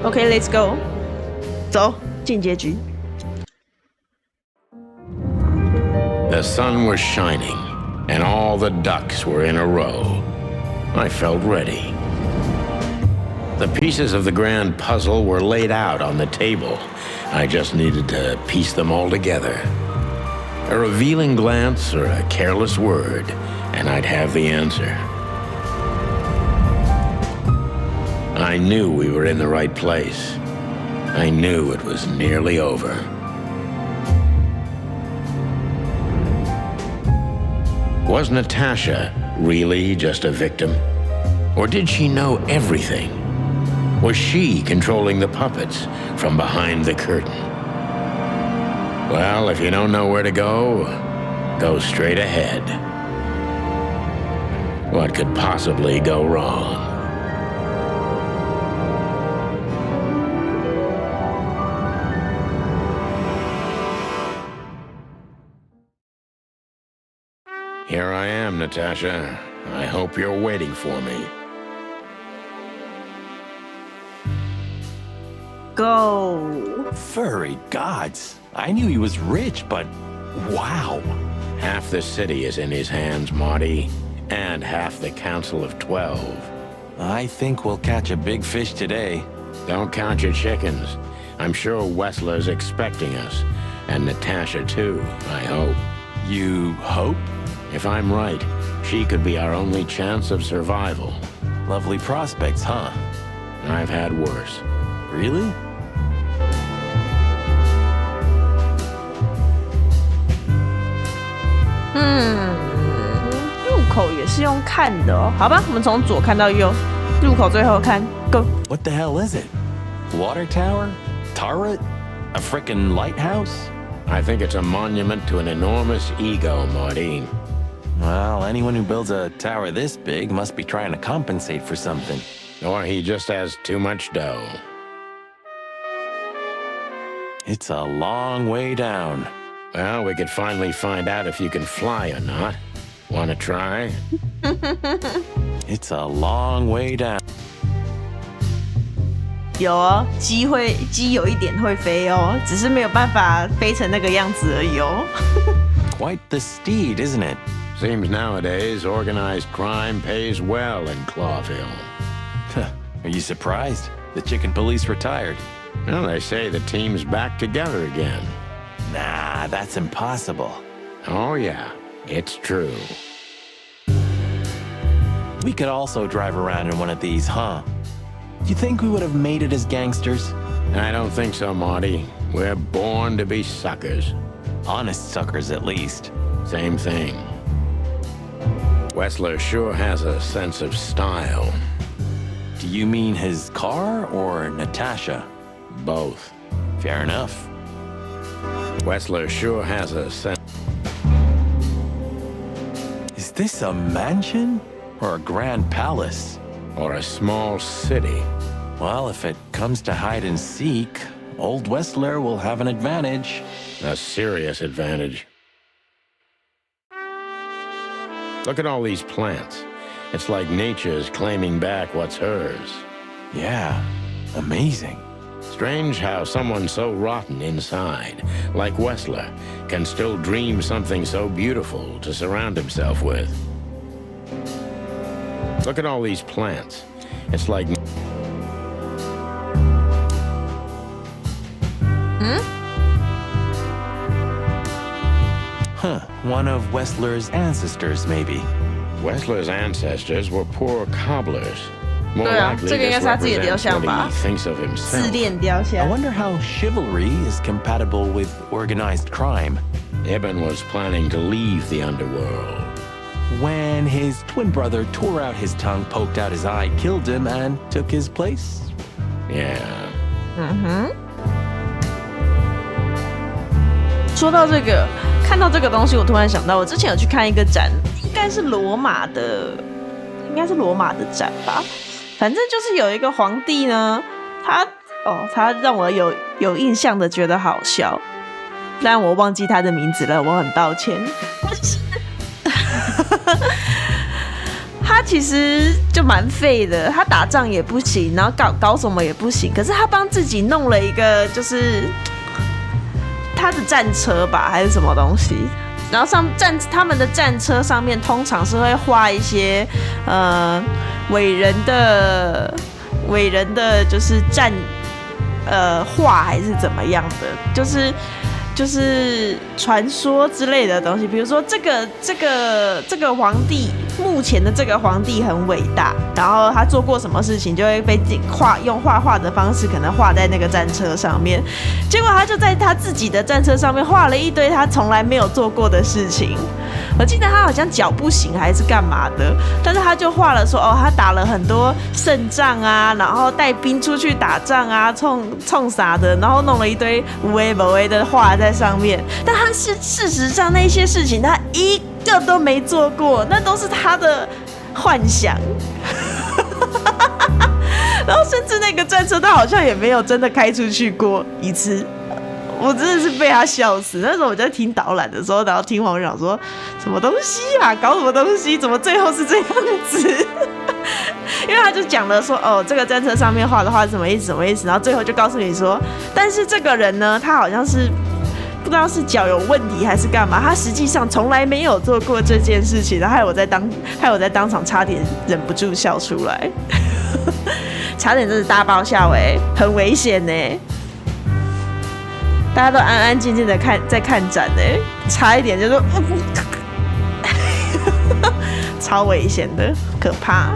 OK，let's go， 走进结局。The sun was shining, and all the ducks were in a row. I felt ready. The pieces of the grand puzzle were laid out on the table. I just needed to piece them all together. A revealing glance or a careless word, and I'd have the answer. I knew we were in the right place. I knew it was nearly over. Was Natasha really just a victim? Or did she know everything? Was she controlling the puppets from behind the curtain? Well, if you don't know where to go, go straight ahead. What could possibly go wrong? Here I am, Natasha. I hope you're waiting for me. Go. Furry gods. I knew he was rich, but wow. Half the city is in his hands, Marty, and half the Council of 12. I think we'll catch a big fish today. Don't count your chickens. I'm sure Wessler's expecting us, and Natasha too, I hope. You hope? If I'm right, she could be our only chance of survival. Lovely prospects, huh? I've had worse. Really?入口也是用看的哦。好吧，我们从左看到右，入口最后看 ，Go。 What the hell is it? Water tower? Turret? A frickin' lighthouse? I think it's a monument to an enormous ego, Marty. Well, anyone who builds a tower this big must be trying to compensate for something. Or he just has too much dough. It's a long way down. Well, we could finally find out if you can fly or not. Wanna try? It's a long way down. 有哦，鸡有一点会飞哦，只是没有办法飞成那个样子而已哦。Quite the steed, isn't it? Seems nowadays organized crime pays well in Clawville. Are you surprised? The chicken police retired. Well, they say the team's back together again. Nah, that's impossible. Oh, yeah, it's true. We could also drive around in one of these, huh? You think we would have made it as gangsters? I don't think so, Marty. We're born to be suckers. Honest suckers, at least. Same thing. Wessler sure has a sense of style. Do you mean his car or Natasha? Both. Fair enough. Wessler sure has a sense. Is this a mansion or a grand palace? Or a small city. Well, if it comes to hide and seek, old Wessler will have an advantage. A serious advantage. Look at all these plants. It's like nature's claiming back what's hers. Yeah, amazing. Strange how someone so rotten inside, like Wessler, can still dream something so beautiful to surround himself with. Look at all these plants. It's like... Huh, one of Wessler's ancestors, maybe. Wessler's ancestors were poor cobblers. More 对啊， likely 这个应该 this 是他自己的雕 represents 像 what 吧 he？ thinks of 自 himself. 恋雕 I 像。 wonder how chivalry is compatible with organized crime. Ibn was planning to leave the underworld. When his twin brother tore out his tongue, poked out his eye, killed him, and took his place? Yeah. 说到这个，看到这个东西，我突然想到，我之前有去看一个展，应该是罗马的展吧。反正就是有一个皇帝呢，他让我有印象的觉得好笑，但我忘记他的名字了，我很道歉。他他其实就蛮废的，他打仗也不行，然后搞什么也不行，可是他帮自己弄了一个就是他的战车吧，还是什么东西。然后他们的战车上面通常是会画一些伟人的就是画还是怎么样的，就是传说之类的东西，比如说这个皇帝，目前的这个皇帝很伟大，然后他做过什么事情，就会被用画画的方式，可能画在那个战车上面。结果他就在他自己的战车上面画了一堆他从来没有做过的事情。我记得他好像脚不行还是干嘛的，但是他就画了说，哦，他打了很多胜仗啊，然后带兵出去打仗啊，冲啥的，然后弄了一堆无为不为的画在上面。但他事实上那些事情他一个都没做过，那都是他的幻想。然后甚至那个战车他好像也没有真的开出去过一次。我真的是被他笑死。那时候我在听导览的时候，然后听黄长说什么东西啊，搞什么东西，怎么最后是这样子？因为他就讲了说，哦，这个战车上面画的画是什么意思，什么意思，然后最后就告诉你说，但是这个人呢，他好像是不知道是脚有问题还是干嘛，他实际上从来没有做过这件事情，然后害我在当场差点忍不住笑出来，差点真是大爆笑很危险大家都安安静静的在看展差一点就说，超危险的，可怕。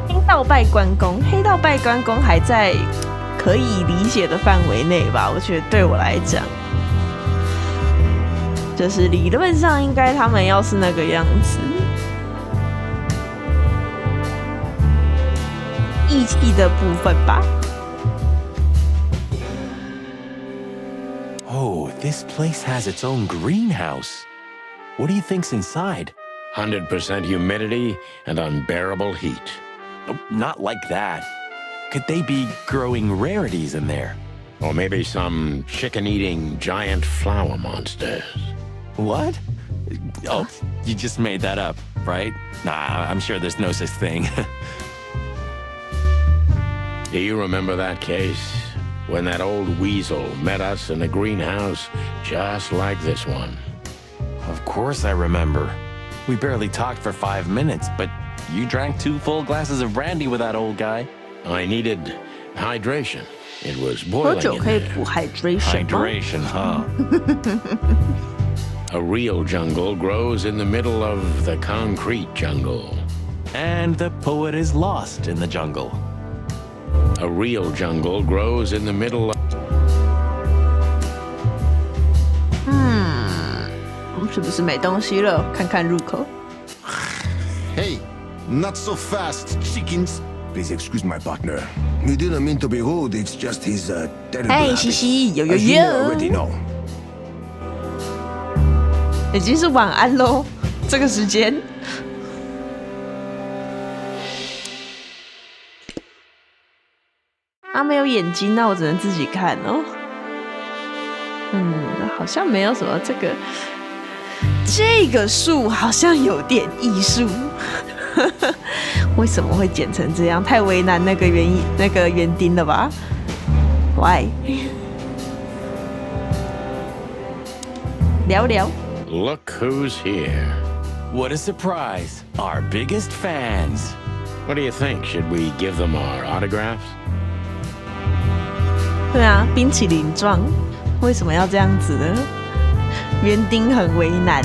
黑道拜关公，黑道拜关公还在可以理解的范围内吧？我觉得对我来讲，就是理论上应该他们要是那个样子。义气的部分吧。Oh, this place has its own greenhouse. What do you think's inside? 100% humidity and unbearable heat. Oh, not like that. Could they be growing rarities in there? Or maybe some chicken-eating giant flower monsters. What? Oh, you just made that up, right? Nah, I'm sure there's no such thing. Do you remember that case? When that old weasel met us in a greenhouse just like this one. Of course I remember. We barely talked for 5 minutes, but you drank 2 full glasses of brandy with that old guy. I needed hydration. It was boiling 喝酒可以补 hydration 吗？ Hydration, huh? A real jungle grows in the middle of the concrete jungle. And the poet is lost in the jungle. A real jungle grows in the middle of... 是不是没东西了？看看入口。Hey, not so fast, chickens. Please excuse my partner. We didn't mean to be rude. It's just his terrible habit. 西西，有有 As you 有， already know. 已经是晚安喽，这个时间。他没有眼睛，那我只能自己看哦。好像没有什么这个树好像有点艺术，为什么会剪成这样？太为难那个园丁了吧 ？Why？ 聊聊。Look who's here. What a surprise! Our biggest fans. What do you think? Should we give them our autographs? 对啊，冰淇淋状，为什么要这样子呢？园丁很为难。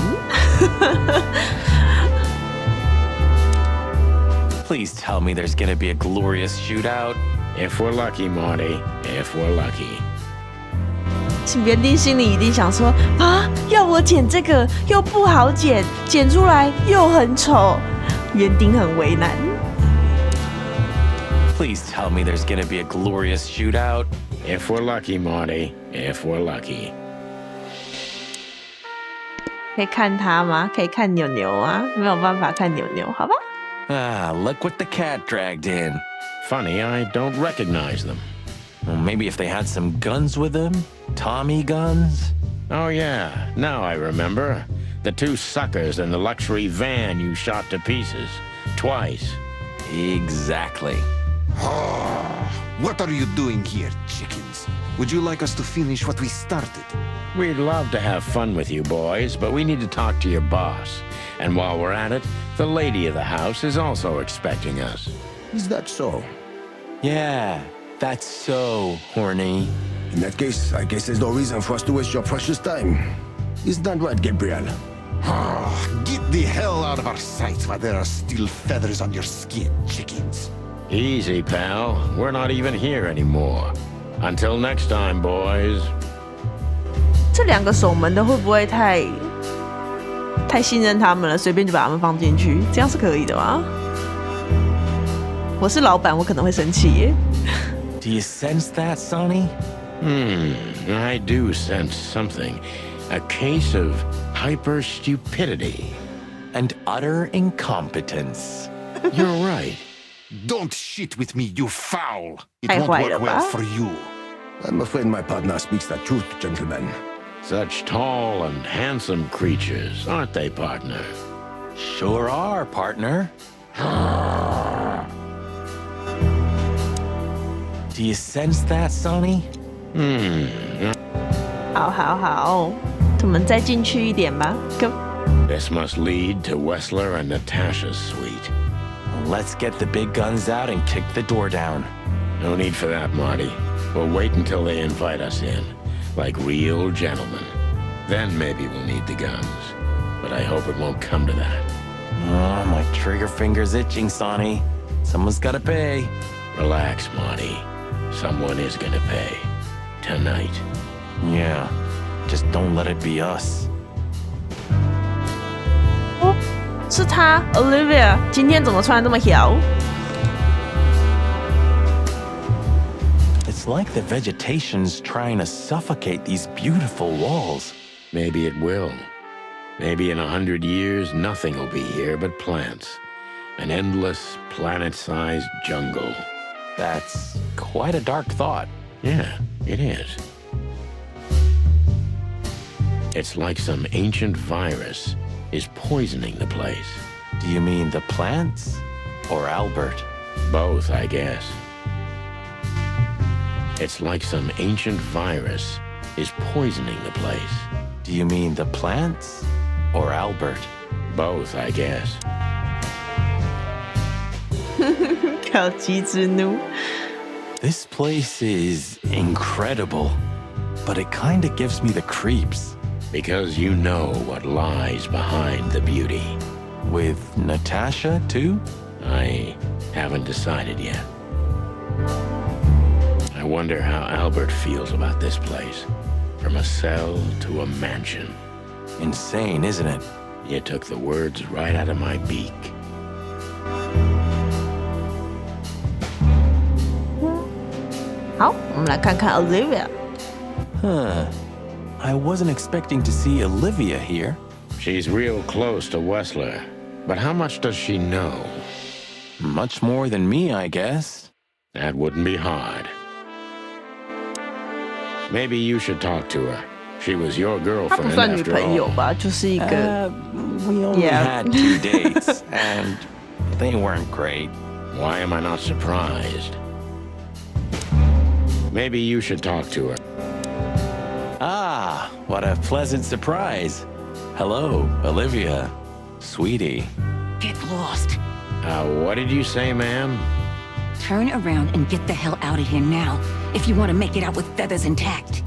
Please tell me there's gonna be a glorious shootout. If we're lucky, Marty. If we're lucky. 园丁心里一定想说啊，要我剪这个又不好剪，剪出来又很丑，园丁很为难。Please tell me there's gonna be a glorious shootout. If we're lucky, Marty. If we're lucky. 可以看他吗？可以看牛牛啊，没有办法看牛牛，好吧？ Ah, look what the cat dragged in. Funny, I don't recognize them. Well, maybe if they had some guns with them? Tommy guns? Oh, yeah, now I remember. The two suckers in the luxury van you shot to pieces. Twice. Exactly. What are you doing here, chickens? Would you like us to finish what we started? We'd love to have fun with you boys, but we need to talk to your boss. And while we're at it, the lady of the house is also expecting us. Is that so? Yeah, that's so horny. In that case, I guess there's no reason for us to waste your precious time. Is that right, Gabriel? Get the hell out of our sight while there are still feathers on your skin, chickens. Easy, pal. We're not even here anymore. Until next time, boys. 这两个守门的会不会太信任他们了？随便就把他们放进去，这样是可以的吗？我是老板，我可能会生气耶。Do you sense that, Sonny? I do sense something. A case of hyper stupidity. And utter incompetence. You're right. Don't shit with me, you foul! It 太 won't 坏了 work well 吧？ for you. I'm afraid my partner speaks the truth, gentlemen. Such tall and handsome creatures, aren't they, partner? Sure are, partner. Do you sense that, Sonny? 好，我们再进去一点吧。This must lead to Wessler and Natasha's suite. Let's get the big guns out and kick the door down. No need for that, Marty. We'll wait until they invite us in, like real gentlemen. Then maybe we'll need the guns. But I hope it won't come to that. Oh, my trigger finger's itching, Sonny. Someone's gotta pay. Relax, Marty. Someone is gonna pay. Tonight. Yeah, just don't let it be us. 哦，是他 Olivia， 今天怎么穿这么摇？ It's like the vegetation's trying to suffocate these beautiful walls. Maybe it will. Maybe in 100 years, nothing will be here but plants. An endless, planet-sized jungle. That's quite a dark thought. Yeah, it is. It's like some ancient virus is poisoning the place. Do you mean the plants or Albert? Both, I guess. It's like some ancient virus is poisoning the place. Do you mean the plants or Albert? Both, I guess. 烤鸡之怒。 This place is incredible, but it kind of gives me the creeps. Because you know what lies behind the beauty. With Natasha, too? I haven't decided yet. I wonder how Albert feels about this place. From a cell to a mansion. Insane, isn't it? You took the words right out of my beak. 好，我们来看看 Olivia。 Huh. I wasn't expecting to see Olivia here. She's real close to Wessler. But how much does she know? Much more than me, I guess. That wouldn't be hard. Maybe you should talk to her. She was your 她不 girlfriend 算女 after 朋友 all. 吧，就是一个 We only Yeah. had 2 dates, and they weren't great. Why am I not surprised? Maybe you should talk to her. Ah, what a pleasant surprise. Hello, Olivia. Sweetie. Get lost. What did you say, ma'am? Turn around and get the hell out of here now, if you want to make it out with feathers intact.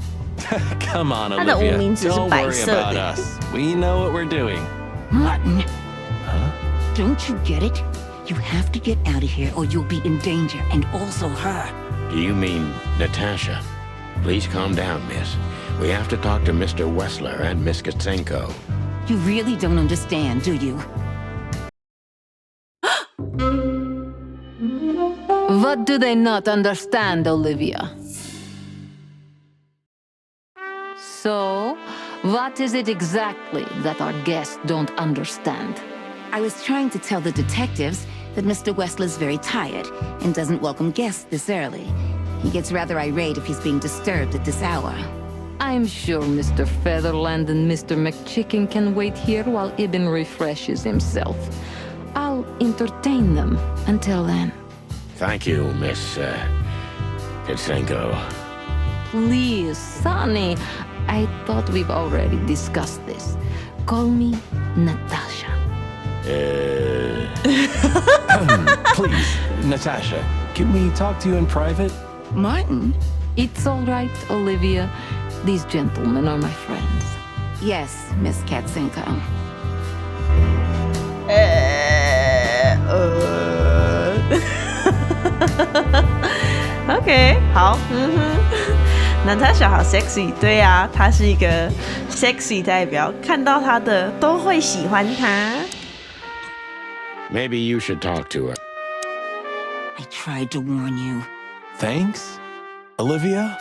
Come on, 她的无 Olivia. 名指是 Don't 白 worry 色 about 的。 us. We know what we're doing. Martin, Huh? don't you get it? You have to get out of here or you'll be in danger, and also her. Do you mean Natasha? Please calm down, miss. We have to talk to Mr. Wessler and Miss Katsenko. You really don't understand, do you? What do they not understand, Olivia? So, what is it exactly that our guests don't understand? I was trying to tell the detectives that Mr. Wessler's very tired and doesn't welcome guests this early. He gets rather irate if he's being disturbed at this hour. I I'm sure Mr. Featherland and Mr. McChicken can wait here while Ibn refreshes himself. I'll entertain them until then. Thank you, Miss Pitsenko. Please, Sonny. I thought we've already discussed this. Call me Natasha. Please, Natasha, can we talk to you in private? Martin? It's all right, Olivia. These gentlemen are my friends. Yes, Miss Katzenko. OK， 好，Natasha 好 sexy， 对啊，她是一个 sexy 代表，看到她的都会喜欢她。Maybe you should talk to her. I tried to warn you. Thanks, Olivia.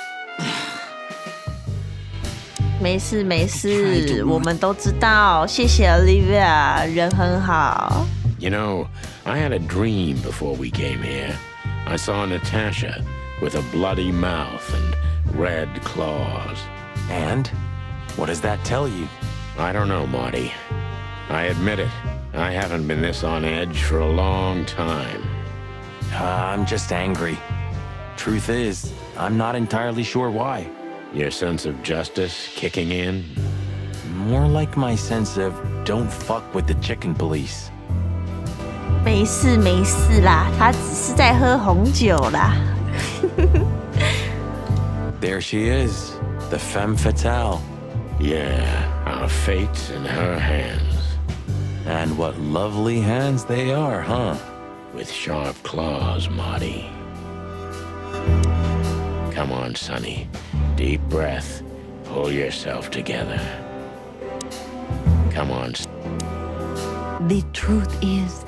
没事没事，我们都知道，谢谢 Olivia， 人很好。You know, I had a dream before we came here. I saw Natasha with a bloody mouth and red claws. And what does that tell you? I don't know, Marty. I admit it. I haven't been this on edge for a long time. I'm just angry. Truth is, I'm not entirely sure why. Your sense of justice kicking in? More like my sense of don't fuck with the chicken police. 没事没事啦，他只是在喝红酒啦。There she is, the femme fatale. Yeah, our fate's in her hands. And what lovely hands they are, huh? With sharp claws, Marty. Come on, Sonny. Deep breath. Pull yourself together. Come on. The truth is,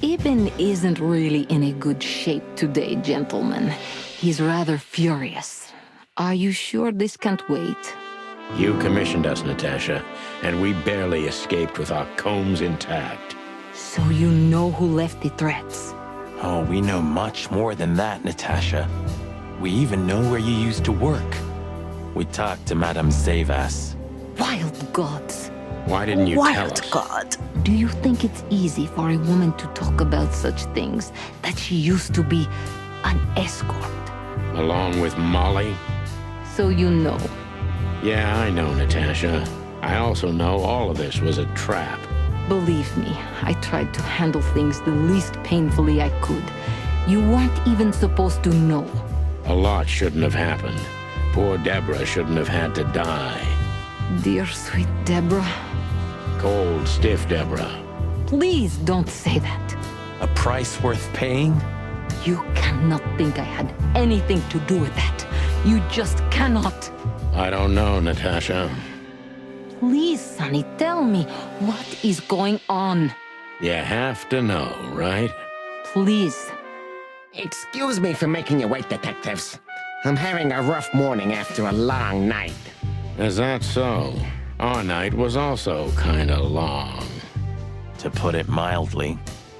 Ibn isn't really in a good shape today, gentlemen. He's rather furious. Are you sure this can't wait? You commissioned us, Natasha, and we barely escaped with our combs intact. So you know who left the threats? Oh, we know much more than that, Natasha. We even know where you used to work. We talked to Madame Zavas. Wild gods. Why didn't you tell Wild us? God. Do you think it's easy for a woman to talk about such things, that she used to be an escort? Along with Molly? So you know. Yeah, I know, Natasha. I also know all of this was a trap. Believe me, I tried to handle things the least painfully I could. You weren't even supposed to know. A lot shouldn't have happened. Poor Deborah shouldn't have had to die. Dear sweet Deborah, Cold, stiff Deborah. please don't say that. A price worth paying? You cannot think I had anything to do with that. You just cannot. I don't know, Natasha. Please, Sonny, tell me, what is going on? You have to know, right? Please. Excuse me for making you wait, detectives. I'm having a rough morning after a long night. Is that so? Our night was also kinda long. To put it mildly.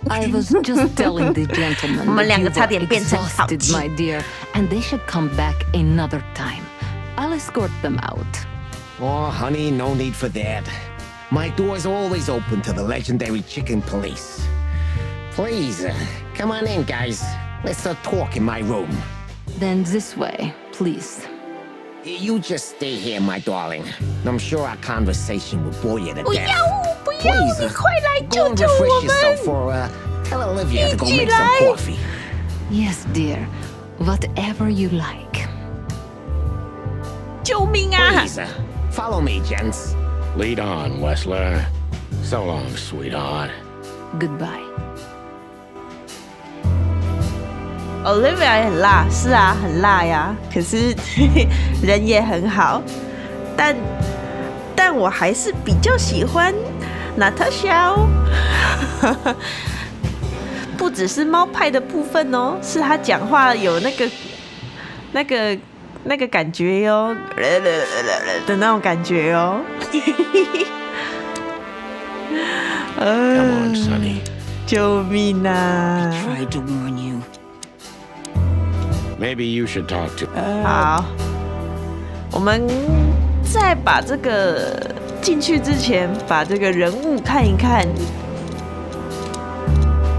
I was just telling the gentlemen 我们 that 两 you 个差 were 点变成好 exhausted, 基。 my dear, and they should come back another time. I'll escort them out. Oh, honey, no need for that. My door's always open to the legendary chicken police. Please, come on in, guys. Let's talk in my room. Then this way, please. You just stay here, my darling. I'm sure our conversation will bore you to 不 death. 要不要， Please, 你快来 go 救 and 救 refresh 我 yourself 们！ or tell Olivia to go 一起 make some 来。 coffee. Yes, dear. Whatever you like. 救命啊！ Please, follow me, gents. Lead on, Wessler. So long, sweetheart. Goodbye. Olivia 也很辣，是啊，很辣呀。可是人也很好，但我还是比较喜欢 Natasha 哦。不只是猫派的部分哦，是他讲话有那个感觉哟，的那种感觉哦。Come on, Sonny. 救命啊！ Tried to warn you. Maybe you should talk to. 好，我们在把这个进去之前，把这个人物看一看。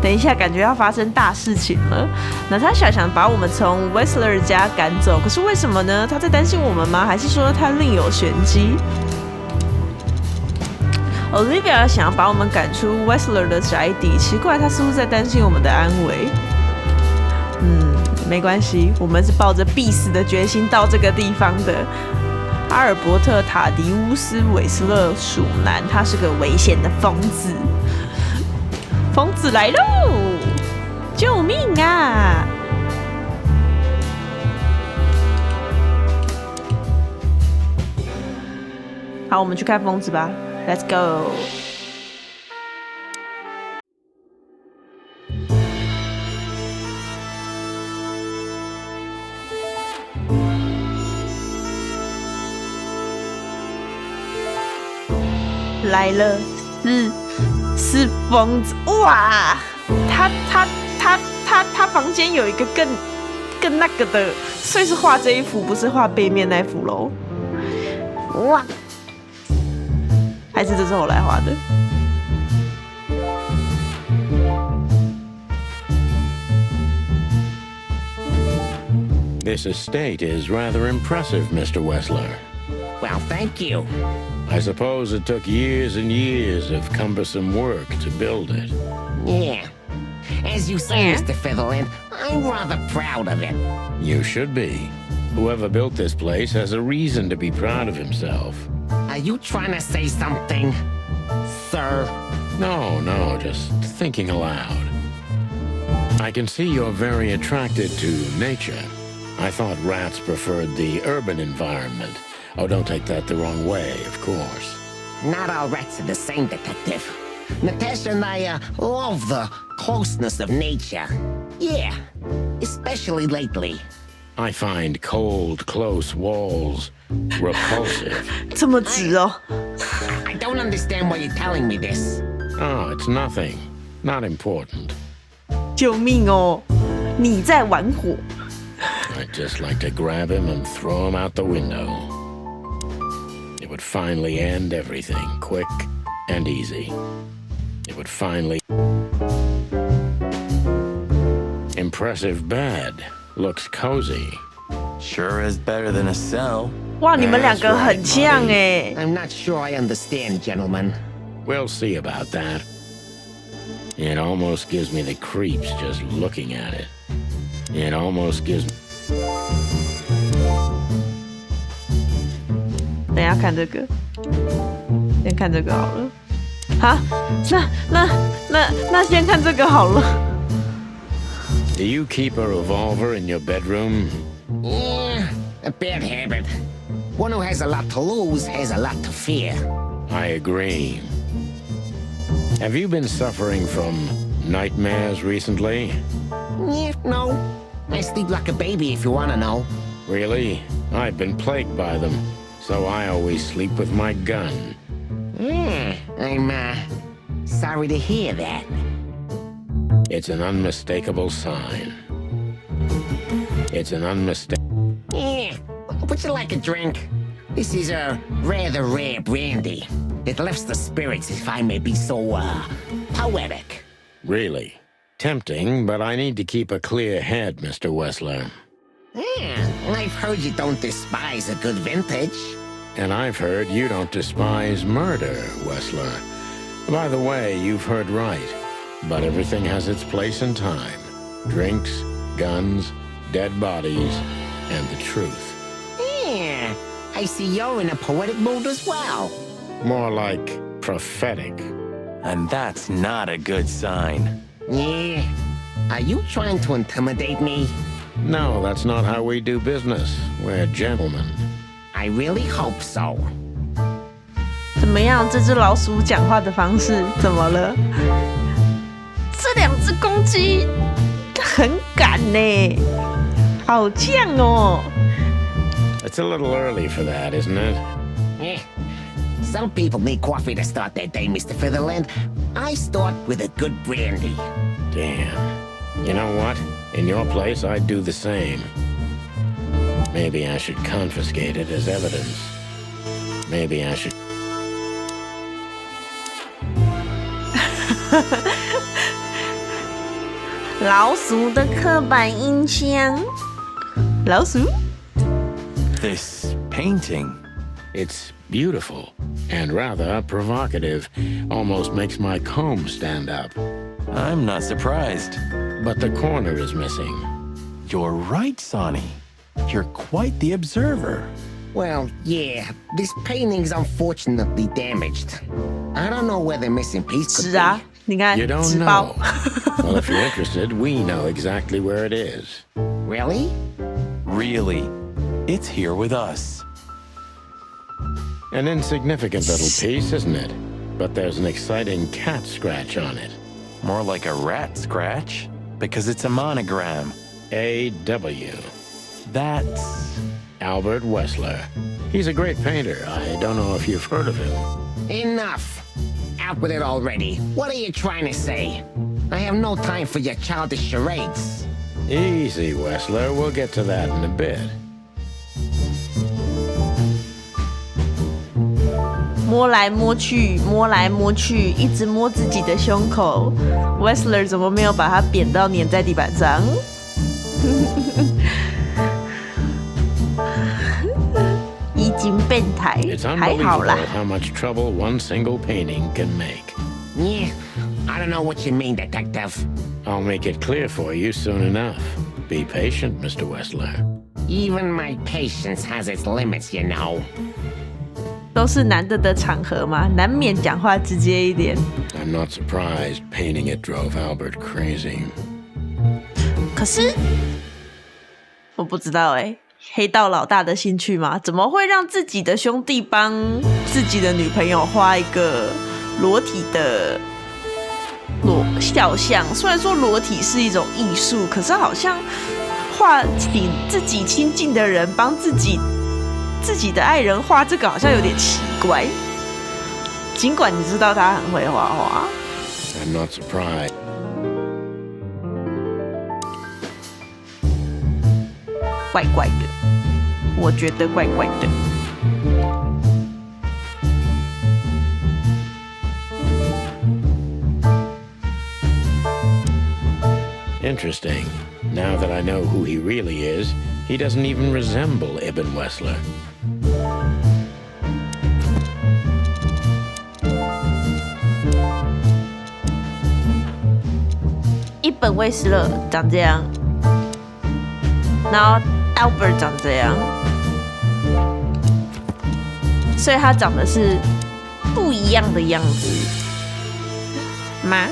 等一下，感觉要发生大事情了。Natasha 想把我们从 Whistler 家赶走，可是为什么呢？他在担心我们吗？还是说他另有玄机 ？Olivia 想要把我们赶出 Whistler 的宅邸，奇怪，他似乎在担心我们的安危。没关系，我们是抱着必死的决心到这个地方的。阿尔伯特·塔迪乌斯·韦斯勒属男，他是个危险的疯子。疯子来喽！救命啊！好，我们去看疯子吧 ，Let's go！ 来了，是疯子哇！他房间有一个更那个的，所以是画这一幅，不是画背面那幅喽。哇！还是这是我来画的。This estate is rather impressive, Mr. Wessler. Well, thank you. I suppose it took years and years of cumbersome work to build it. Yeah. As you say, Mr. Featherland, I'm rather proud of it. You should be. Whoever built this place has a reason to be proud of himself. Are you trying to say something, sir? No, just thinking aloud. I can see you're very attracted to nature. I thought rats preferred the urban environment. Oh, don't take that the wrong way, of course. Not all rats are the same, Detective. Natasha and I love the closeness of nature. Yeah, especially lately. I find cold, close walls repulsive. 这么直哦。I don't understand why you're telling me this. Oh, it's nothing. Not important. 救命哦！你在玩火。I'd just like to grab him and throw him out the window. It would finally end everything, quick and easy. It would finally... Impressive bed. Looks cozy. Sure is better than a cell. 哇，你们两个很像哎。I'm not sure I understand, gentlemen. We'll see about that. It almost gives me the creeps just looking at it. It almost gives... 等一下看这个，先看这个好了。好，那先看这个好了。Do you keep a revolver in your bedroom? Yeah, a bad habit. One who has a lot to lose has a lot to fear. I agree. Have you been suffering from nightmares recently? Yeah, no. I sleep like a baby if you want to know. Really? I've been plagued by them, so I always sleep with my gun. I'm sorry to hear that. It's an unmistakable sign. It's an unmistakable... Yeah, would you like a drink? This is a rather rare brandy. It lifts the spirits, if I may be so, poetic. Really? Tempting, but I need to keep a clear head, Mr. Wessler. Yeah, I've heard you don't despise a good vintage. And I've heard you don't despise murder, Wessler. By the way, you've heard right. But everything has its place and time. Drinks, guns, dead bodies, and the truth. Yeah, I see you're in a poetic mood as well. More like prophetic. And that's not a good sign. Yeah, are you trying to intimidate me? No, that's not how we do business. We're gentlemen. I really hope so. 怎么样？这只老鼠讲话的方式怎么了？这两只公鸡很赶呢，好犟哦。It's a little early for that, isn't it? Eh, some people need coffee to start their day, Mr. Featherland. I start with a good brandy. Damn. You know what? In your place, I'd do the same. Maybe I should confiscate it as evidence. Maybe I should. 老鼠的刻板印象。老鼠 This painting. It's beautiful and rather provocative. Almost makes my comb stand up. I'm not surprised. But the corner is missing. You're right, Sonny. You're quite the observer. Well, yeah, this painting's unfortunately damaged. I don't know where the missing piece could 纸啊， be. 你看 You don't 纸包 know. Well, if you're interested, we know exactly where it is. Really? Really, it's here with us. An insignificant little piece, isn't it? But there's an exciting cat scratch on it. More like a rat scratch, because it's a monogram. A.W. That's... Albert Wessler. He's a great painter. I don't know if you've heard of him. Enough! Out with it already. What are you trying to say? I have no time for your childish charades. Easy, Wessler. We'll get to that in a bit. 摸来摸去，摸来摸去，一直摸自己的胸口。Wessler 怎么没有把它扁到粘在地板上？已经变态， It's 还好啦。 unbelievable how much trouble one single painting can make. Yeah, I don't know what you mean, Detective. I'll make it clear for you soon enough. Be patient, Mr. Wessler. Even my patience has its limits, you know. 都是男的的场合嘛，难免讲话直接一点。 I'm not surprised painting it drove Albert crazy. 可是我不知道哎、黑道老大的兴趣吗？怎么会让自己的兄弟帮自己的女朋友画一个裸体的肖像？虽然说裸体是一种艺术，可是好像画请自己亲近的人帮自己的爱人画这个，好像有点奇怪。尽管你知道他很会画画。 I'm not surprised. 怪怪的，我觉得怪怪的。Interesting. Now that I know who he really is, he doesn't even resemble Ibn Wessler. 一本威斯勒长这样，然后 Albert 长这样，所以他长得是不一样的样子吗？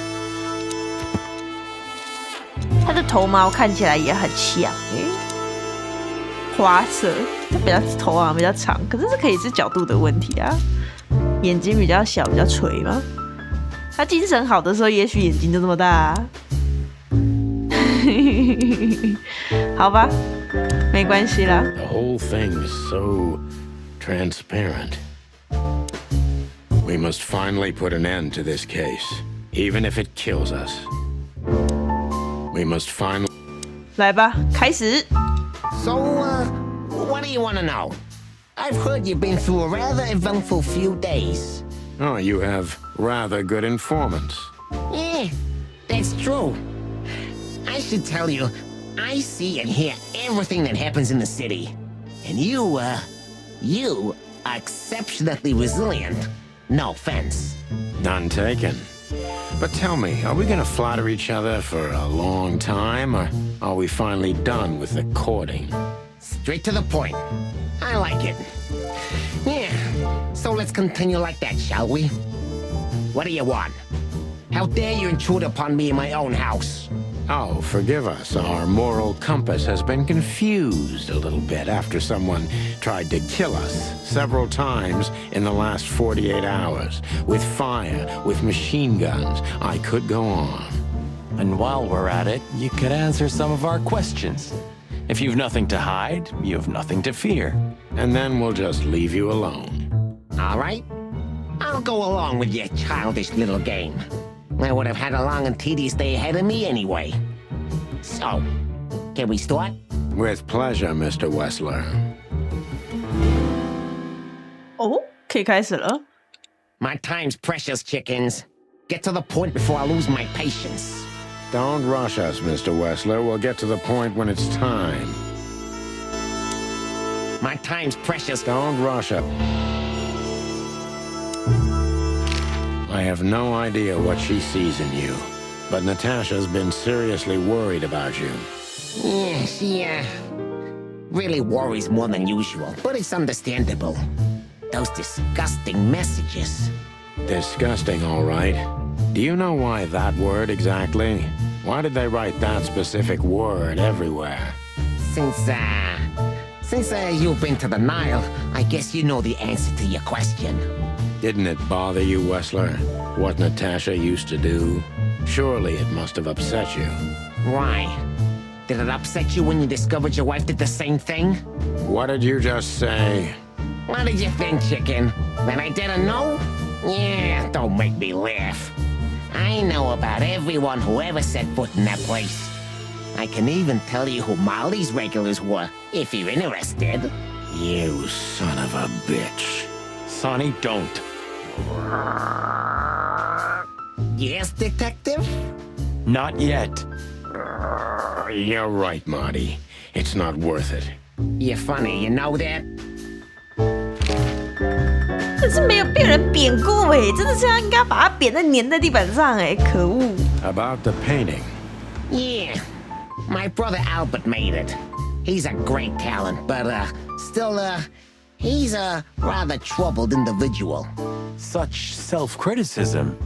他的头毛看起来也很像，花色，他比较头好像比较长，可是这可以是角度的问题啊。眼睛比较小，比较垂吗？他精神好的时候，也许眼睛就这么大啊。好吧，没关系啦。 The whole thing is so transparent. We must finally put an end to this case, even if it kills us. We must finally. 来吧，开始。 So, what do you want to know? I've heard you've been through a rather eventful few days. Oh, you have rather good informants. Yeah, that's true. I should tell you, I see and hear everything that happens in the city. And you are exceptionally resilient. No offense. None taken. But tell me, are we going to flatter each other for a long time, or are we finally done with the courting? Straight to the point. I like it. Yeah, so let's continue like that, shall we? What do you want? How dare you intrude upon me in my own house? Oh, forgive us. Our moral compass has been confused a little bit after someone tried to kill us several times in the last 48 hours. With fire, with machine guns. I could go on. And while we're at it, you could answer some of our questions. If you've nothing to hide, you have nothing to fear. And then we'll just leave you alone. All right? I'll go along with your childish little game. I would have had a long and tedious day ahead of me anyway. So, can we start? With pleasure, Mr. Wessler. 哦，可以开始了。My time's precious, chickens. Get to the point before I lose my patience. Don't rush us, Mr. Wessler. We'll get to the point when it's time. My time's precious. Don't rush it. I have no idea what she sees in you, but Natasha's been seriously worried about you. Yeah, she, really worries more than usual, but it's understandable. Those disgusting messages. Disgusting, all right. Do you know why that word exactly? Why did they write that specific word everywhere? Since you've been to the Nile, I guess you know the answer to your question. Didn't it bother you, Wessler, what Natasha used to do? Surely it must have upset you. Why? Did it upset you when you discovered your wife did the same thing? What did you just say? What did you think, chicken? That I didn't know? Yeah, don't make me laugh. I know about everyone who ever set foot in that place. I can even tell you who Molly's regulars were, if you're interested. You son of a bitch. Sonny, don't. Yes, detective? Not yet. You're right, Marty. It's not worth it. You're funny, you know that? 但是没有被人扁过哎，真的是要应该把它扁在粘在地板上哎，可恶！ About the painting. Yeah. My brother Albert made it. He's a great talent, but, still, he's a rather troubled individual. Such self-criticism.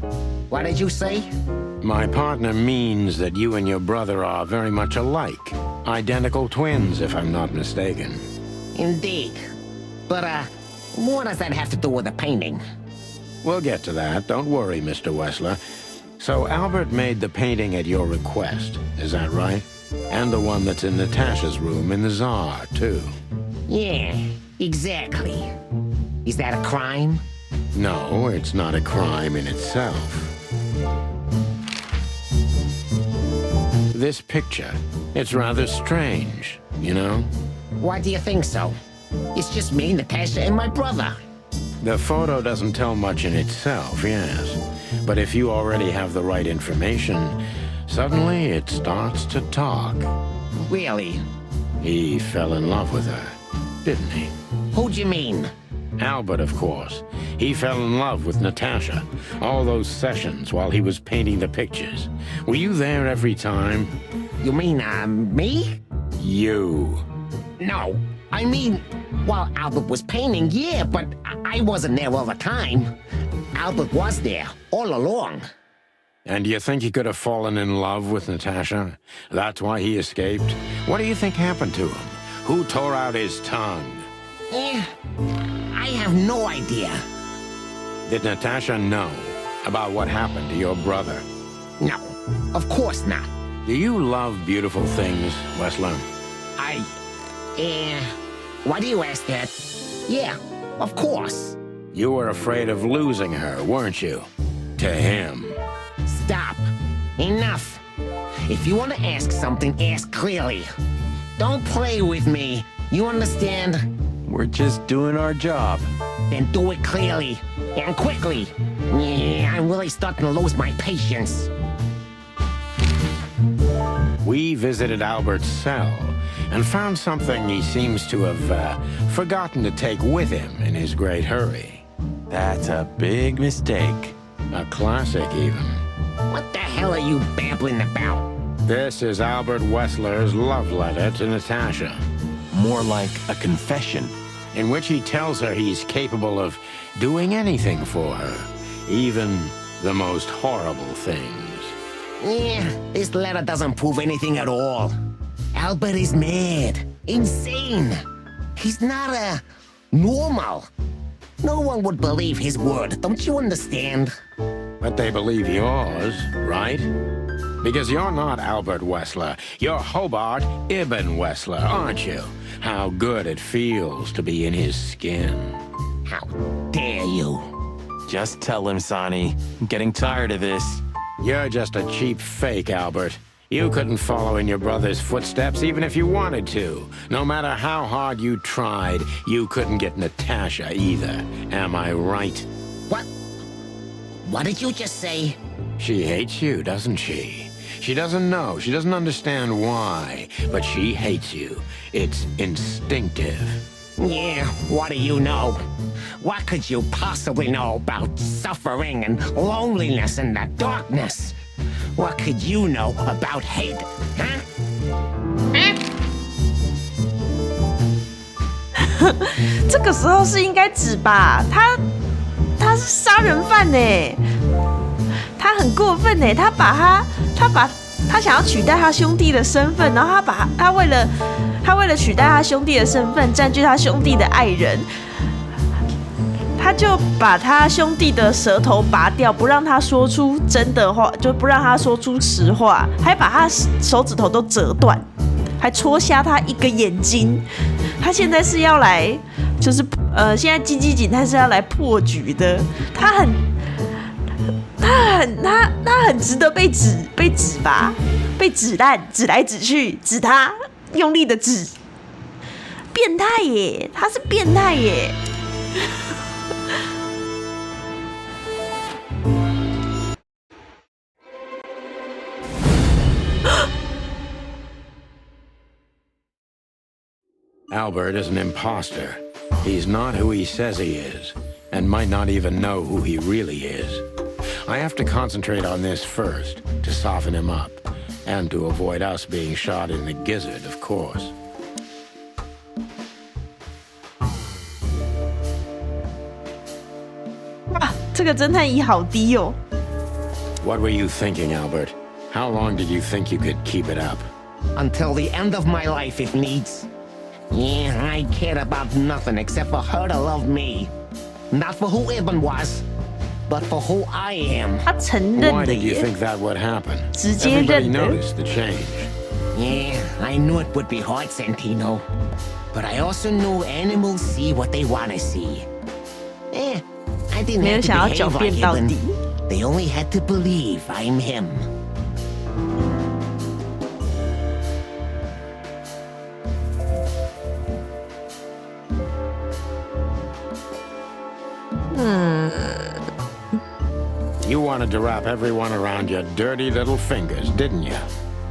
What did you say? My partner means that you and your brother are very much alike. Identical twins, if I'm not mistaken. Indeed. But, what does that have to do with the painting? We'll get to that. Don't worry, Mr. Wessler. So Albert made the painting at your request, is that right? And the one that's in Natasha's room in the Tsar, too. Yeah, exactly. Is that a crime? No, it's not a crime in itself. This picture, it's rather strange, you know? Why do you think so? It's just me, Natasha, and my brother. The photo doesn't tell much in itself, yes. But if you already have the right information, suddenly it starts to talk. Really? He fell in love with her, didn't he? Who'd you mean? Albert, of course. He fell in love with Natasha. All those sessions while he was painting the pictures. Were you there every time? You mean, me? You. No. I mean, while Albert was painting, yeah, but I wasn't there all the time. Albert was there, all along. And you think he could have fallen in love with Natasha? That's why he escaped? What do you think happened to him? Who tore out his tongue? I have no idea. Did Natasha know about what happened to your brother? No, of course not. Do you love beautiful things, Wessler? Why do you ask that? Yeah, of course. You were afraid of losing her, weren't you? To him. Stop. Enough. If you want to ask something, ask clearly. Don't play with me. You understand? We're just doing our job. Then do it clearly. And quickly. Yeah, I'm really starting to lose my patience. We visited Albert's cell and found something he seems to have forgotten to take with him in his great hurry. That's a big mistake. A classic, even. What the hell are you babbling about? This is Albert Wessler's love letter to Natasha, More like a confession. in which he tells her he's capable of doing anything for her, even the most horrible things. Yeah, this letter doesn't prove anything at all. Albert is mad. Insane. He's not, normal. No one would believe his word, don't you understand? But they believe yours, right? Because you're not Albert Wessler. You're Hobart Ibn Wessler, aren't you? How good it feels to be in his skin. How dare you? Just tell him, Sonny. I'm getting tired of this. You're just a cheap fake, Albert. You couldn't follow in your brother's footsteps even if you wanted to. No matter how hard you tried, you couldn't get Natasha either. Am I right? What? What did you just say? She hates you, doesn't she? She doesn't know. She doesn't understand why. But she hates you. It's instinctive. Yeah, what do you know? What could you possibly know about suffering and loneliness and the darkness? What could you know about hate, huh? 这个时候是应该指吧？他是杀人犯呢，他很过分呢，他想要取代他兄弟的身份，然后他为了取代他兄弟的身份，占据他兄弟的爱人，他就把他兄弟的舌头拔掉，不让他说出真的话，就不让他说出实话，还把他手指头都折断，还戳瞎他一个眼睛。他现在是要来，就是现在鸡鸡警探是要来破局的，他很值得被指吧，被指烂，指来指去，指他，用力的指，变态耶，他是变态耶。Albert is an imposter. He's not who he says he is, and might not even know who he really is. I have to concentrate on this first, to soften him up, and to avoid us being shot in the gizzard, of course. What were you thinking, Albert? How long did you think you could keep it up? Until the end of my life, if needs. Yeah, I cared about nothing except for her to love me. Not for who Ibn was, but for who I am. Why did you think that would happen? Everybody noticed the change. Yeah, I knew it would be hard, Santino. But I also knew animals see what they want to see. I didn't have to behave like Ibn. They only had to believe I'm him. You wanted to wrap everyone around your dirty little fingers, didn't you?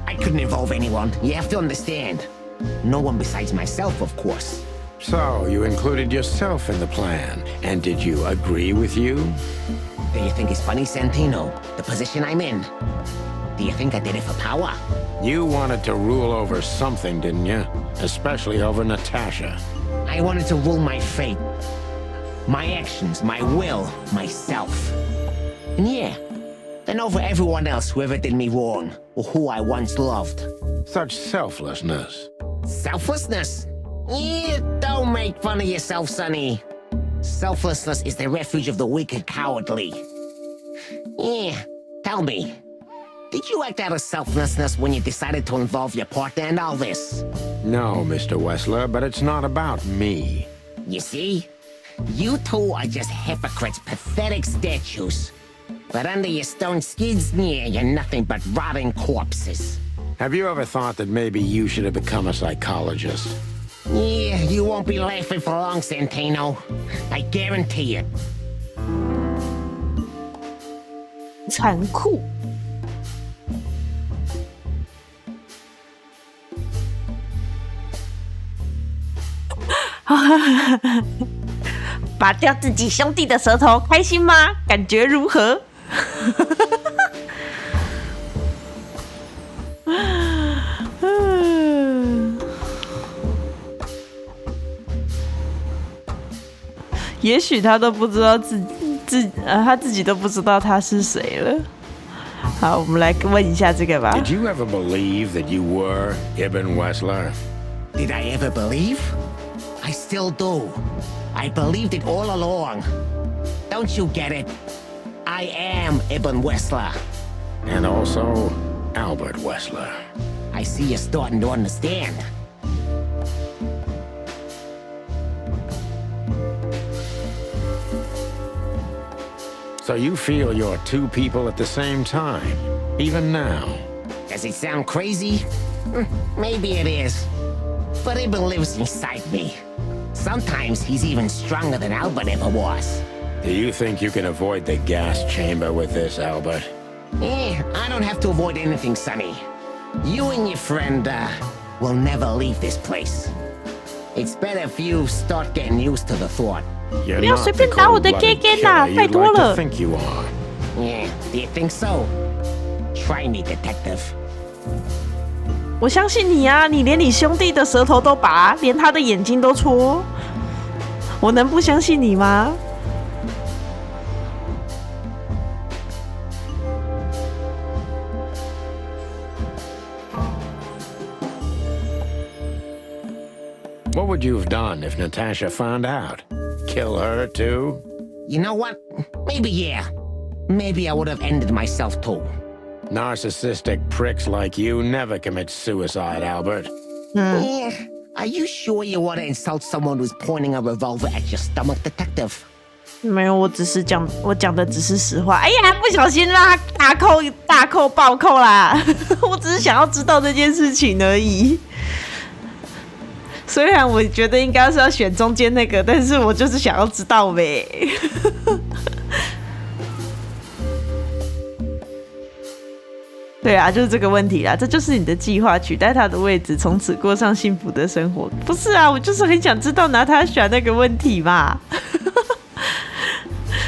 I couldn't involve anyone. You have to understand. No one besides myself, of course. So, you included yourself in the plan. And did you agree with you? Do you think it's funny, Santino? The position I'm in? Do you think I did it for power? You wanted to rule over something, didn't you? Especially over Natasha. I wanted to rule my fate. My actions, my will, myself. And yeah, then over everyone else who ever did me wrong, or who I once loved. Such selflessness. Selflessness? Yeah, don't make fun of yourself, Sonny. Selflessness is the refuge of the weak and cowardly. Yeah, tell me, did you act out of selflessness when you decided to involve your partner in all this? No, Mr. Wessler, but it's not about me. You see? You two are just hypocrites, pathetic statues. But under your stone skids, yeah, you're nothing but rotting corpses. Have you ever thought that maybe you should have become a psychologist? Yeah, you won't be laughing for long, Santino. I guarantee it. 残酷。拔掉自己兄弟的舌头，开心吗？感觉如何？也许他都不知道他自己都不知道他是谁了。好，我们来问一下这个吧。Did you ever believe that you were Ibn Wessler? Did I ever believe? I still do. I believed it all along. Don't you get it? I am Ibn Wessler. And also Albert Wessler. I see you're starting to understand. So you feel you're two people at the same time, even now? Does it sound crazy? Maybe it is. But Ibn lives inside me. Sometimes he's even stronger than Albert ever was. Do you think you can avoid the gas chamber with this, Albert? I don't have to avoid anything, Sonny. You and your friend, will never leave this place. It's better if you start getting used to the thought. You're 不要 not 随 the 便打我的 cold-blooded KK 啦， killer 拜 you'd 托 like to 了。 think you are. Do you think so? Try me, detective. 我相信你啊，你连你兄弟的舌头都拔，连他的眼睛都戳，我能不相信你吗？ What would you have done if Natasha found out? Kill her too? You know what? Maybe yeah. Maybe I would have ended myself too. Narcissistic pricks like you never commit suicide, Albert. Yeah. Are you sure you want to insult someone who's pointing a revolver at your stomach, detective? 没有，我讲的只是实话。哎呀，不小心让他大扣暴扣啦！我只是想要知道这件事情而已。虽然我觉得应该是要选中间那个，但是我就是想要知道呗。对啊，就是这个问题啦，这就是你的计划，取代他的位置，从此过上幸福的生活。不是啊，我就是很想知道拿他选那个问题嘛。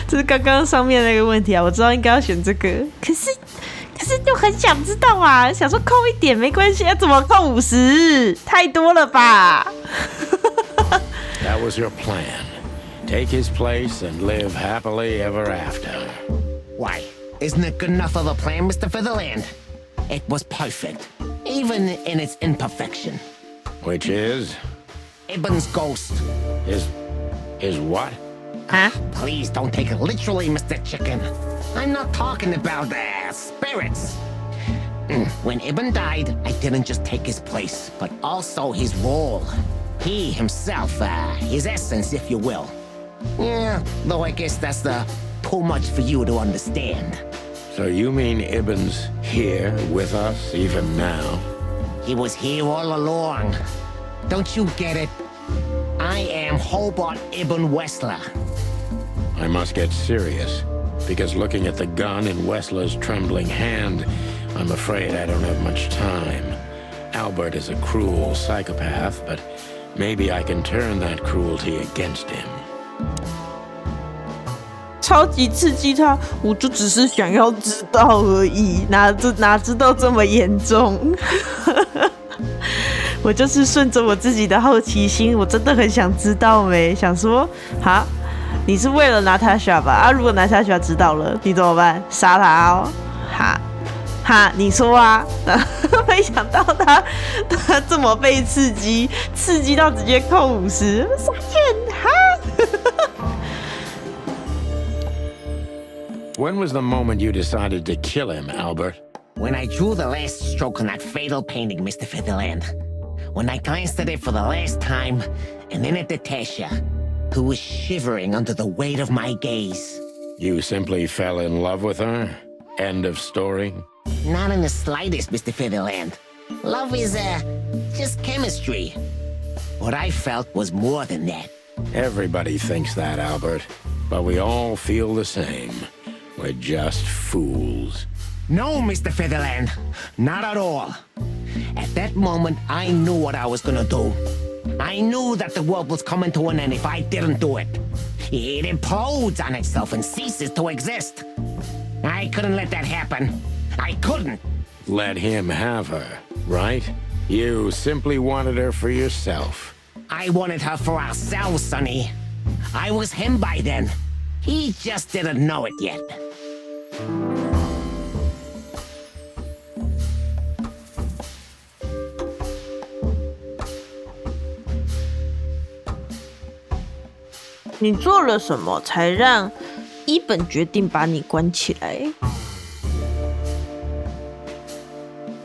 这是刚刚上面那个问题啊，我知道应该要选这个，可是就很想知道啊，想说扣一点没关系，怎么扣50？太多了吧That was your plan. Take his place and live happily ever after. Why? Isn't it good enough of a plan, Mr. Featherland? It was perfect, even in its imperfection. Which is? Ibn's ghost. Is what? 啊？ Please don't take it literally, Mr. Chicken. I'm not talking about spirits. When Ibn died, I didn't just take his place, but also his role. He himself, his essence, if you will. Yeah, though I guess that's too much for you to understand. So you mean Ibn's here with us even now? He was here all along. Don't you get it? I am Hobart Ibn Wessler. I must get serious, because looking at the gun in Wessler's trembling hand, I'm afraid I don't have much time. Albert is a cruel psychopath, but maybe I can turn that cruelty against him. 超级刺激他，我就只是想要知道而已，哪知道这么严重？我就是顺着我自己的好奇心，我真的很想知道没，想说，哈，你是为了娜塔莎吧？啊，如果娜塔莎知道了，你怎么办？杀他哦，哈，你说啊？没想到他这么被刺激到直接扣50，傻眼哈。When was the moment you decided to kill him, Albert? When I drew the last stroke on that fatal painting, Mr. Featherland. When I glanced at it for the last time, and then at Natasha, who was shivering under the weight of my gaze. You simply fell in love with her? End of story? Not in the slightest, Mr. Featherland. Love is, just chemistry. What I felt was more than that. Everybody thinks that, Albert. But we all feel the same. We're just fools. No, Mr. Featherland. Not at all. At that moment, I knew what I was gonna do. I knew that the world was coming to an end if I didn't do it. It implodes on itself and ceases to exist. I couldn't let that happen. I couldn't. Let him have her, right? You simply wanted her for yourself. I wanted her for ourselves, Sonny. I was him by then. He just didn't know it yet. "你做了什么才让伊本决定把你关起来？"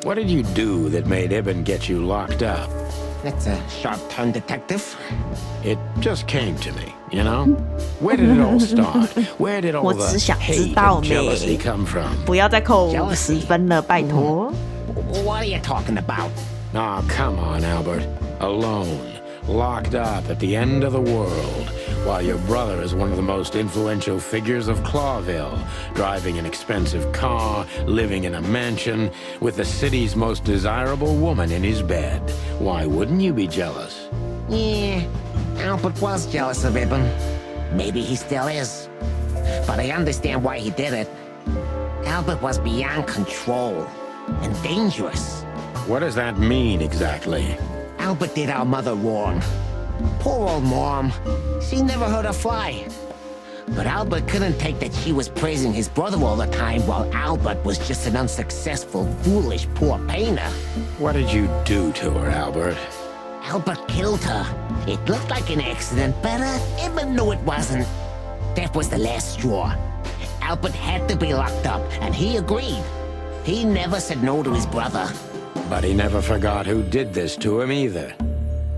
What did you do that made Ibn get you locked up? That's a sharp turn, detective. It just came to me, you know? Where did it all start? Where did all 我 the 只想知 hate 道 and 咩 jealousy come from? 不要再扣50分了，拜托。What are you talking about? Oh, come on, Albert. Alone, locked up at the end of the world, while your brother is one of the most influential figures of Clawville, driving an expensive car, living in a mansion, with the city's most desirable woman in his bed. Why wouldn't you be jealous? Yeah, Albert was jealous of Ibn. Maybe he still is. But I understand why he did it. Albert was beyond control and dangerous. What does that mean exactly? Albert did our mother wrong. Poor old Mom. She never heard her fly. But Albert couldn't take that she was praising his brother all the time while Albert was just an unsuccessful, foolish, poor painter. What did you do to her, Albert? Albert killed her. It looked like an accident, but Ibn knew it wasn't. That was the last straw. Albert had to be locked up, and he agreed. He never said no to his brother. But he never forgot who did this to him either,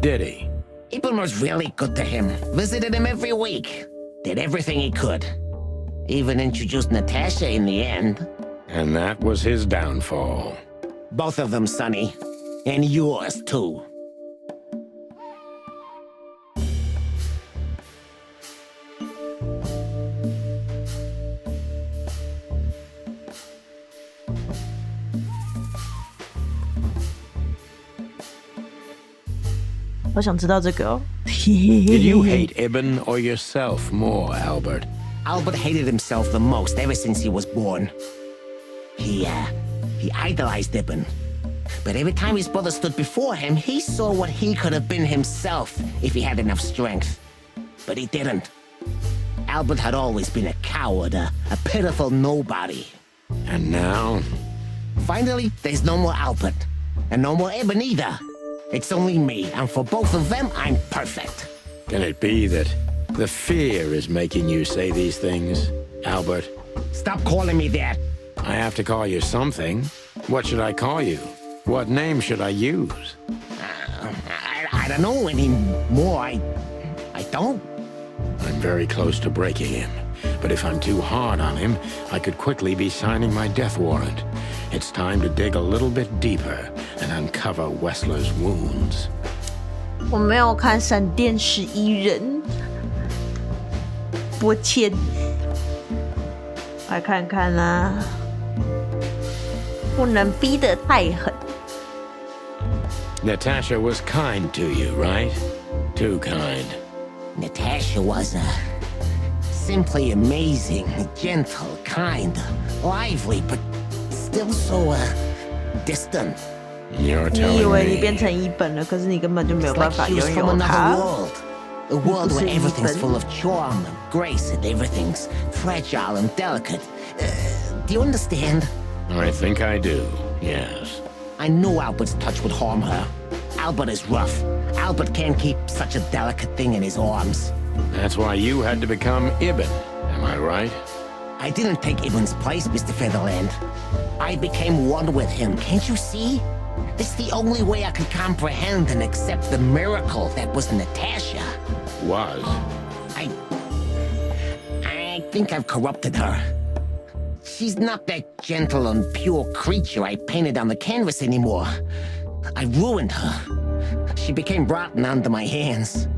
did he? Ibn was really good to him. Visited him every week. Did everything he could. Even introduced Natasha in the end. And that was his downfall. Both of them, Sonny. And yours, too. Did you hate Ibn or yourself more, Albert? Albert hated himself the most ever since he was born. He idolized Ibn. But every time his brother stood before him, he saw what he could have been himself if he had enough strength. But he didn't. Albert had always been a coward, a pitiful nobody. And now? Finally, there's no more Albert. And no more Ibn either. It's only me, and for both of them, I'm perfect. Can it be that the fear is making you say these things, Albert? Stop calling me that. I have to call you something. What should I call you? What name should I use? I don't know anymore. I don't. I'm very close to breaking him. But if I'm too hard on him, I could quickly be signing my death warrant. It's time to dig a little bit deeper and uncover Wessler's wounds. 我没有看闪电11人，抱歉，来看看啦，不能逼得太狠。Natasha was kind to you, right? Too kind. Natasha was simply amazing, gentle, kind, lively, but still so distant. You're 你以 telling 为你变 me. 成一本了，可是你根本就没有 It's 办 like 法 she was 拥 from 有 another 它。 world. A world where It's everything's even. full of charm and grace and everything's fragile and delicate. Do you understand? I think I do, yes. I know Albert's touch would harm her. Albert is rough. Albert can't keep such a delicate thing in his arms. That's why you had to become Ibn, am I right? I didn't take Ibn's place, Mr. Featherland. I became one with him, can't you see? It's the only way I could comprehend and accept the miracle that was Natasha. Was. I think I've corrupted her. She's not that gentle and pure creature I painted on the canvas anymore. I ruined her. She became rotten under my hands.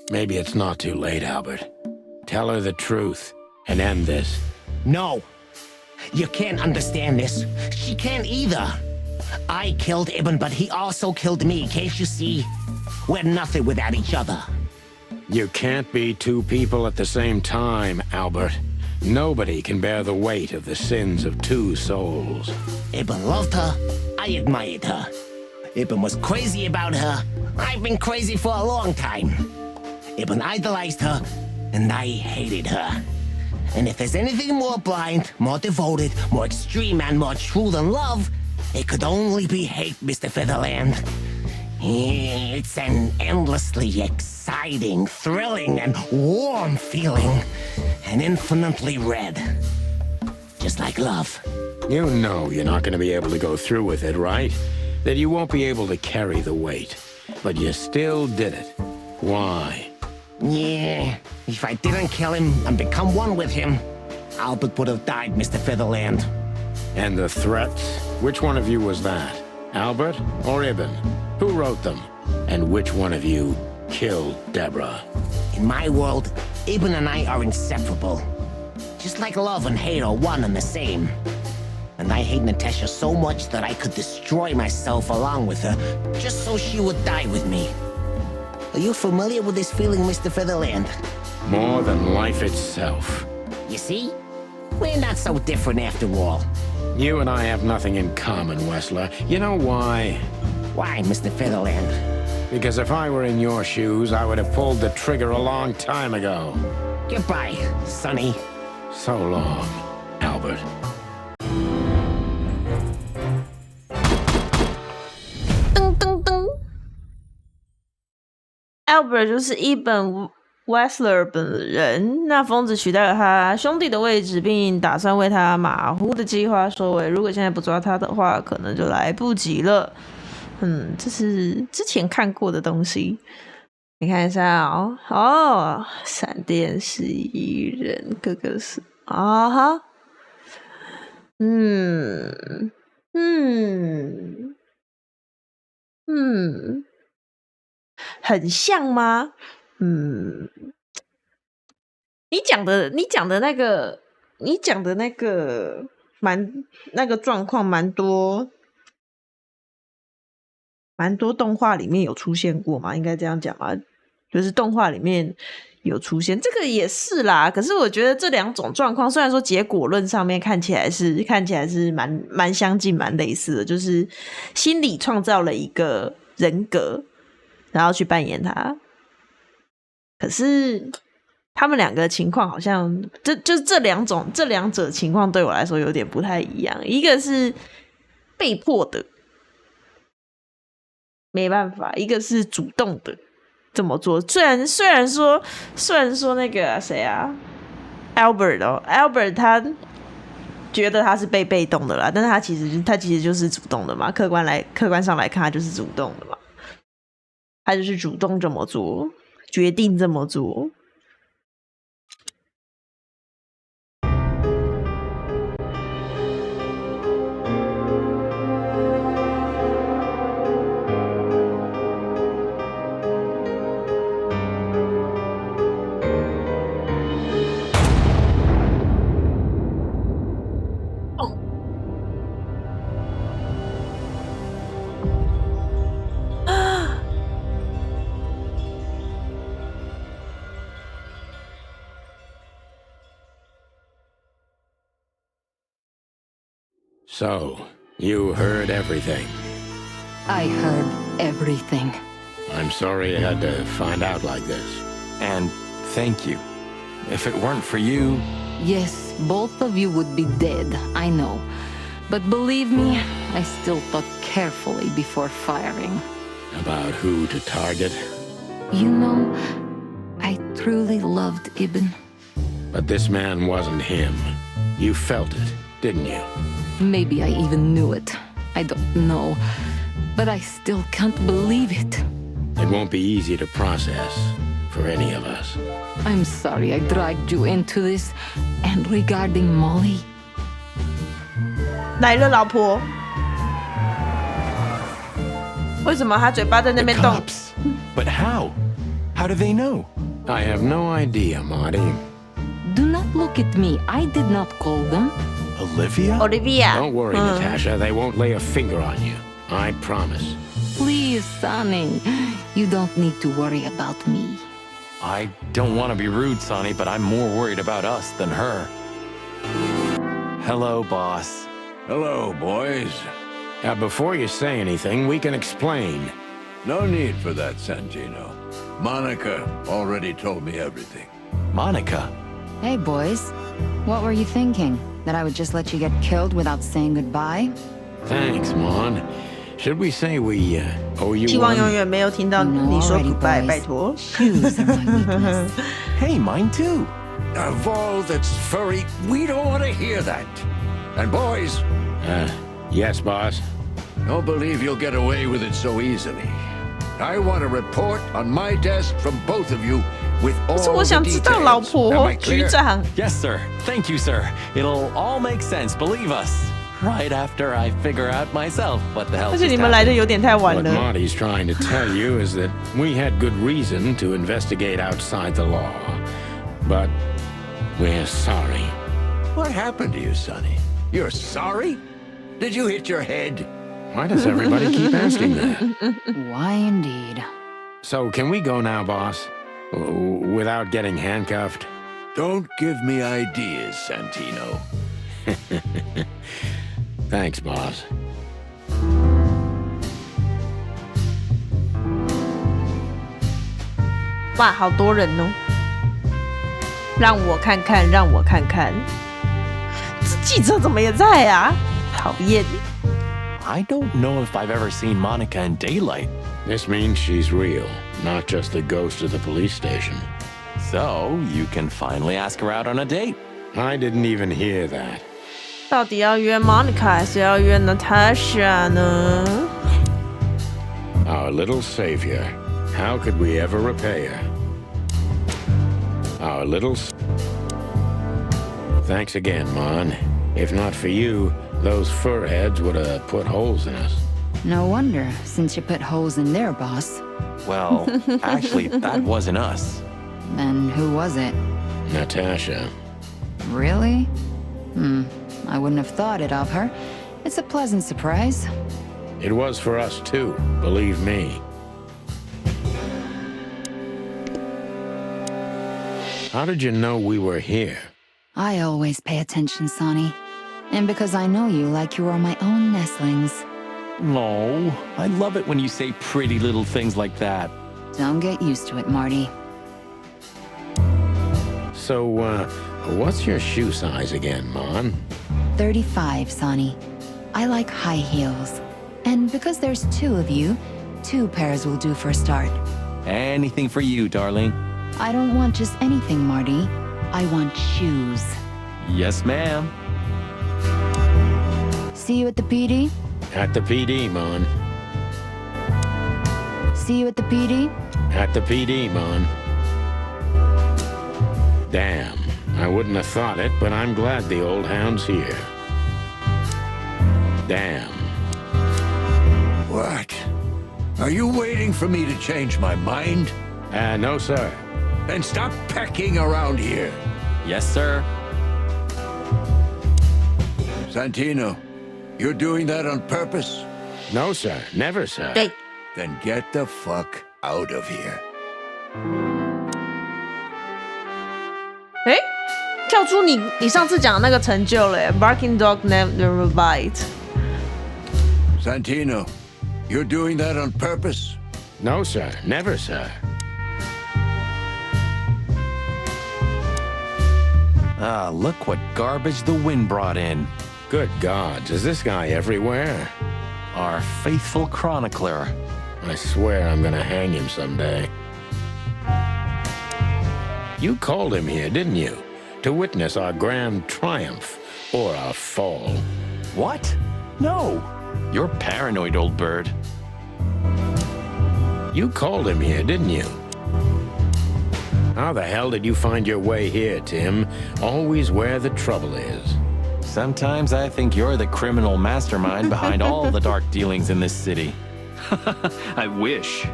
Maybe it's not too late, Albert. Tell her the truth and end this. No. You can't understand this. She can't either. I killed Ibn, but he also killed me, can't you see? We're nothing without each other. You can't be two people at the same time, Albert. Nobody can bear the weight of the sins of two souls. Ibn loved her. I admired her. Ibn was crazy about her. I've been crazy for a long time. Ibn idolized her, and I hated her. And if there's anything more blind, more devoted, more extreme, and more true than love, it could only be hate, Mr. Featherland. It's an endlessly exciting, thrilling, and warm feeling. And infinitely red. Just like love. You know you're not going to be able to go through with it, right? That you won't be able to carry the weight. But you still did it. Why? Yeah, if I didn't kill him and become one with him, Albert would have died, Mr. Featherland. And the threats? Which one of you was that? Albert or Ibn? Who wrote them? And which one of you killed Deborah? In my world, Ibn and I are inseparable. Just like love and hate are one and the same. And I hate Natasha so much that I could destroy myself along with her, just so she would die with me. Are you familiar with this feeling, Mr. Featherland? More than life itself. You see? We're not so different after all. You and I have nothing in common, Wessler. You know why? Why, Mr. Featherland? Because if I were in your shoes, I would have pulled the trigger a long time ago. Goodbye, Sonny. So long, Albert. Albert 就是一本 Wessler 本人，那疯子取代了他兄弟的位置，并打算为他马虎的计划收尾。如果现在不抓他的话，可能就来不及了。这是之前看过的东西，你看一下哦。闪电十一人，哥哥是啊哈，很像吗？你讲的那个那个状况蛮多动画里面有出现过嘛，应该这样讲嘛，就是动画里面有出现，这个也是啦。可是我觉得这两种状况，虽然说结果论上面看起来是蛮相近、蛮类似的，就是心理创造了一个人格，然后去扮演他。可是他们两个情况好像，就是这两者情况对我来说有点不太一样。一个是被迫的，没办法；一个是主动的这么做。虽然说那个谁啊 ，Albert 他觉得他是被动的啦，但是他其实就是主动的嘛。客观上来看，他就是主动的嘛。他就是主动这么做，决定这么做。So, you heard everything. I heard everything. I'm sorry you had to find out like this. And thank you. If it weren't for you... Yes, both of you would be dead, I know. But believe me, I still thought carefully before firing. About who to target? You know, I truly loved Ibn. But this man wasn't him. You felt it, didn't you? Maybe I even knew it. I don't know. But I still can't believe it. It won't be easy to process for any of us. I'm sorry I dragged you into this. And regarding Molly... 来了，老婆。为什么他嘴巴在那边动？ Cops? But how? How do they know? I have no idea, Marty. Do not look at me. I did not call them. Olivia? Olivia. Don't worry, Natasha. They won't lay a finger on you. I promise. Please, Sonny. You don't need to worry about me. I don't want to be rude, Sonny, but I'm more worried about us than her. Hello, boss. Hello, boys. Before you say anything, we can explain. No need for that, Santino. Monica already told me everything. Monica? Hey, boys. What were you thinking? That I would just let you get killed without saying goodbye? Thanks, Mon. Should we say we owe you 希望永 one? 远没有听到你说 Alrighty, goodbye， boys. 拜托。 Shoes are my weakness. Hey, mine too. Of all that's furry, we don't want to hear that. And boys, Yes, boss. don't believe you'll get away with it so easily. I want a report on my desk from both of you with 可是 all 我 the 想知道老 details. Am 婆 I 局 clear? 长。 Yes, sir. Thank you, sir. It'll all make sense, believe us. Right after I figure out myself what the hell 而且 just 你们来的 happened. 有点太晚 What 了。 Marty's trying to tell you is that we had good reason to investigate outside the law. But we're sorry. What happened to you, Sonny? You're sorry? Did you hit your head? Why does everybody keep asking that? Why indeed? So, can we go now, boss? Without getting handcuffed? Don't give me ideas, Santino. Thanks, boss. 哇，好多人哦！让我看看，让我看看，这记者怎么也在啊？讨厌！ I don't know if I've ever seen Monica in daylight. This means she's real, not just the ghost of the police station. So, you can finally ask her out on a date. I didn't even hear that. 到底要约 Monica 还是要约 Natasha 呢？ Our little savior. How could we ever repay her? Our little... Thanks again, Mon. If not for you, those fur heads would have put holes in us. No wonder, since you put holes in their boss. Well, actually, that wasn't us. Then who was it? Natasha. Really? I wouldn't have thought it of her. It's a pleasant surprise. It was for us too, believe me. How did you know we were here? I always pay attention, Sonny. And because I know you like you are my own nestlings. No, I love it when you say pretty little things like that. Don't get used to it, Marty. So, what's your shoe size again, Mon? 35, Sonny. I like high heels. And because there's two of you, 2 pairs will do for a start. Anything for you, darling. I don't want just anything, Marty. I want shoes. Yes, ma'am. See you at the PD? At the PD, Mon. See you at the PD? At the PD, Mon. Damn, I wouldn't have thought it, but I'm glad the old hound's here. Damn. What? Are you waiting for me to change my mind? No, sir. Then stop pecking around here. Yes, sir. Santino, you're doing that on purpose? No, sir. Never, sir. 对， Then get the fuck out of here. 哎，跳出你上次讲的那个成就了耶 ，Barking dog never bite。 Santino, you're doing that on purpose? No, sir. Never, sir. Ah, look what garbage the wind brought in. Good gods, is this guy everywhere? Our faithful chronicler. I swear I'm gonna hang him someday. You called him here, didn't you? To witness our grand triumph, or our fall. What? No. You're paranoid, old bird. You called him here, didn't you? How the hell did you find your way here, Tim? Always where the trouble is. Sometimes I think you're the criminal mastermind behind all the dark dealings in this city. I wish.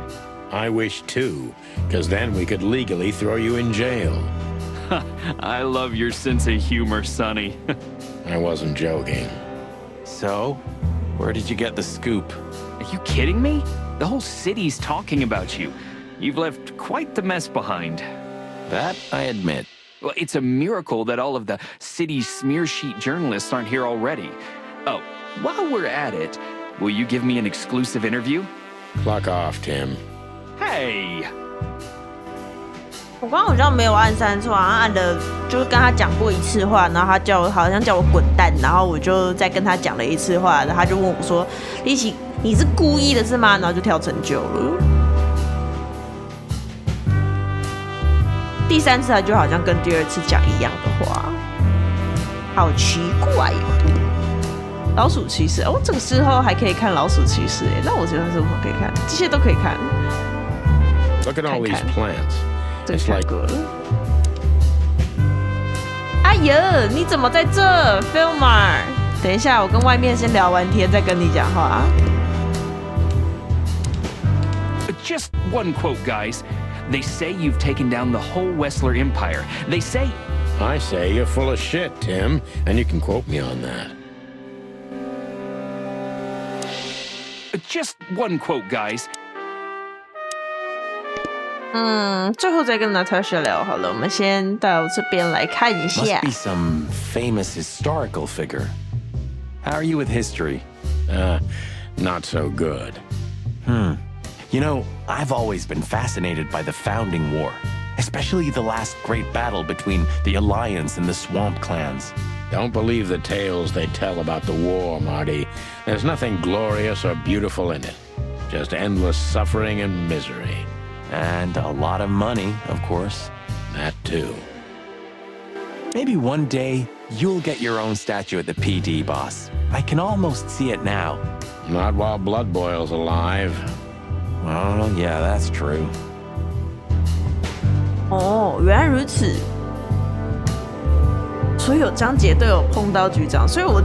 I wish too, because then we could legally throw you in jail. I love your sense of humor, Sonny. I wasn't joking. So, where did you get the scoop? Are you kidding me? The whole city's talking about you. You've left quite the mess behind. That I admit. Well, it's a miracle that all of the city's smear sheet journalists aren't here already. Oh, while we're at it, will you give me an exclusive interview? Pluck off, Tim. Hey! 我刚刚好像没有按删错，好像按了，就是跟他讲过一次话，然后他好像叫我滚蛋，然后我就再跟他讲了一次话，然后他就问我说：“你是故意的是吗？”然后就跳成就了。第3次他就好像跟第2次讲一样的话，好奇怪哦。老鼠骑士哦，这个时候还可以看老鼠骑士哎，那我觉得是不是可以看？这些都可以看。 Look at all these plants. 这个 It's 看 like 过了。哎呀，你怎么在这 ，Filmar？等一下，我跟外面先聊完天再跟你讲话。Just one quote, guys. They say you've taken down the whole Wessler Empire. They say... I say you're full of shit, Tim, and you can quote me on that. Just one quote, guys. 最后再跟 Natasha 聊好了。我们先到这边来看一下。Must be some famous historical figure. How are you with history? Not so good. You know, I've always been fascinated by the Founding War, especially the last great battle between the Alliance and the Swamp clans. Don't believe the tales they tell about the war, Marty. There's nothing glorious or beautiful in it. Just endless suffering and misery. And a lot of money, of course. That too. Maybe one day, you'll get your own statue at the PD, boss. I can almost see it now. Not while Blood Boil's alive. Well, yeah, that's true. 哦，原来如此。所以有章节都有碰到局长，所以我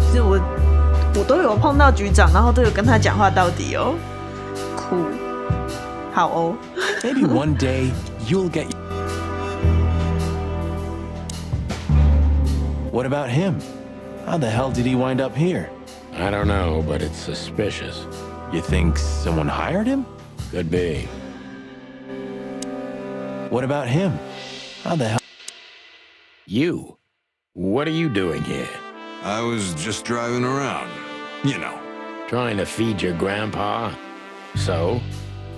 都有碰到局长，然后都有跟他讲话到底哦。酷，好哦。Maybe one day you'll get. What about him? How the hell did he wind up here? I don't know, but it's suspicious. You think someone hired him? Could be. What about him? How the hell? You? What are you doing here? I was just driving around. You know. Trying to feed your grandpa? So?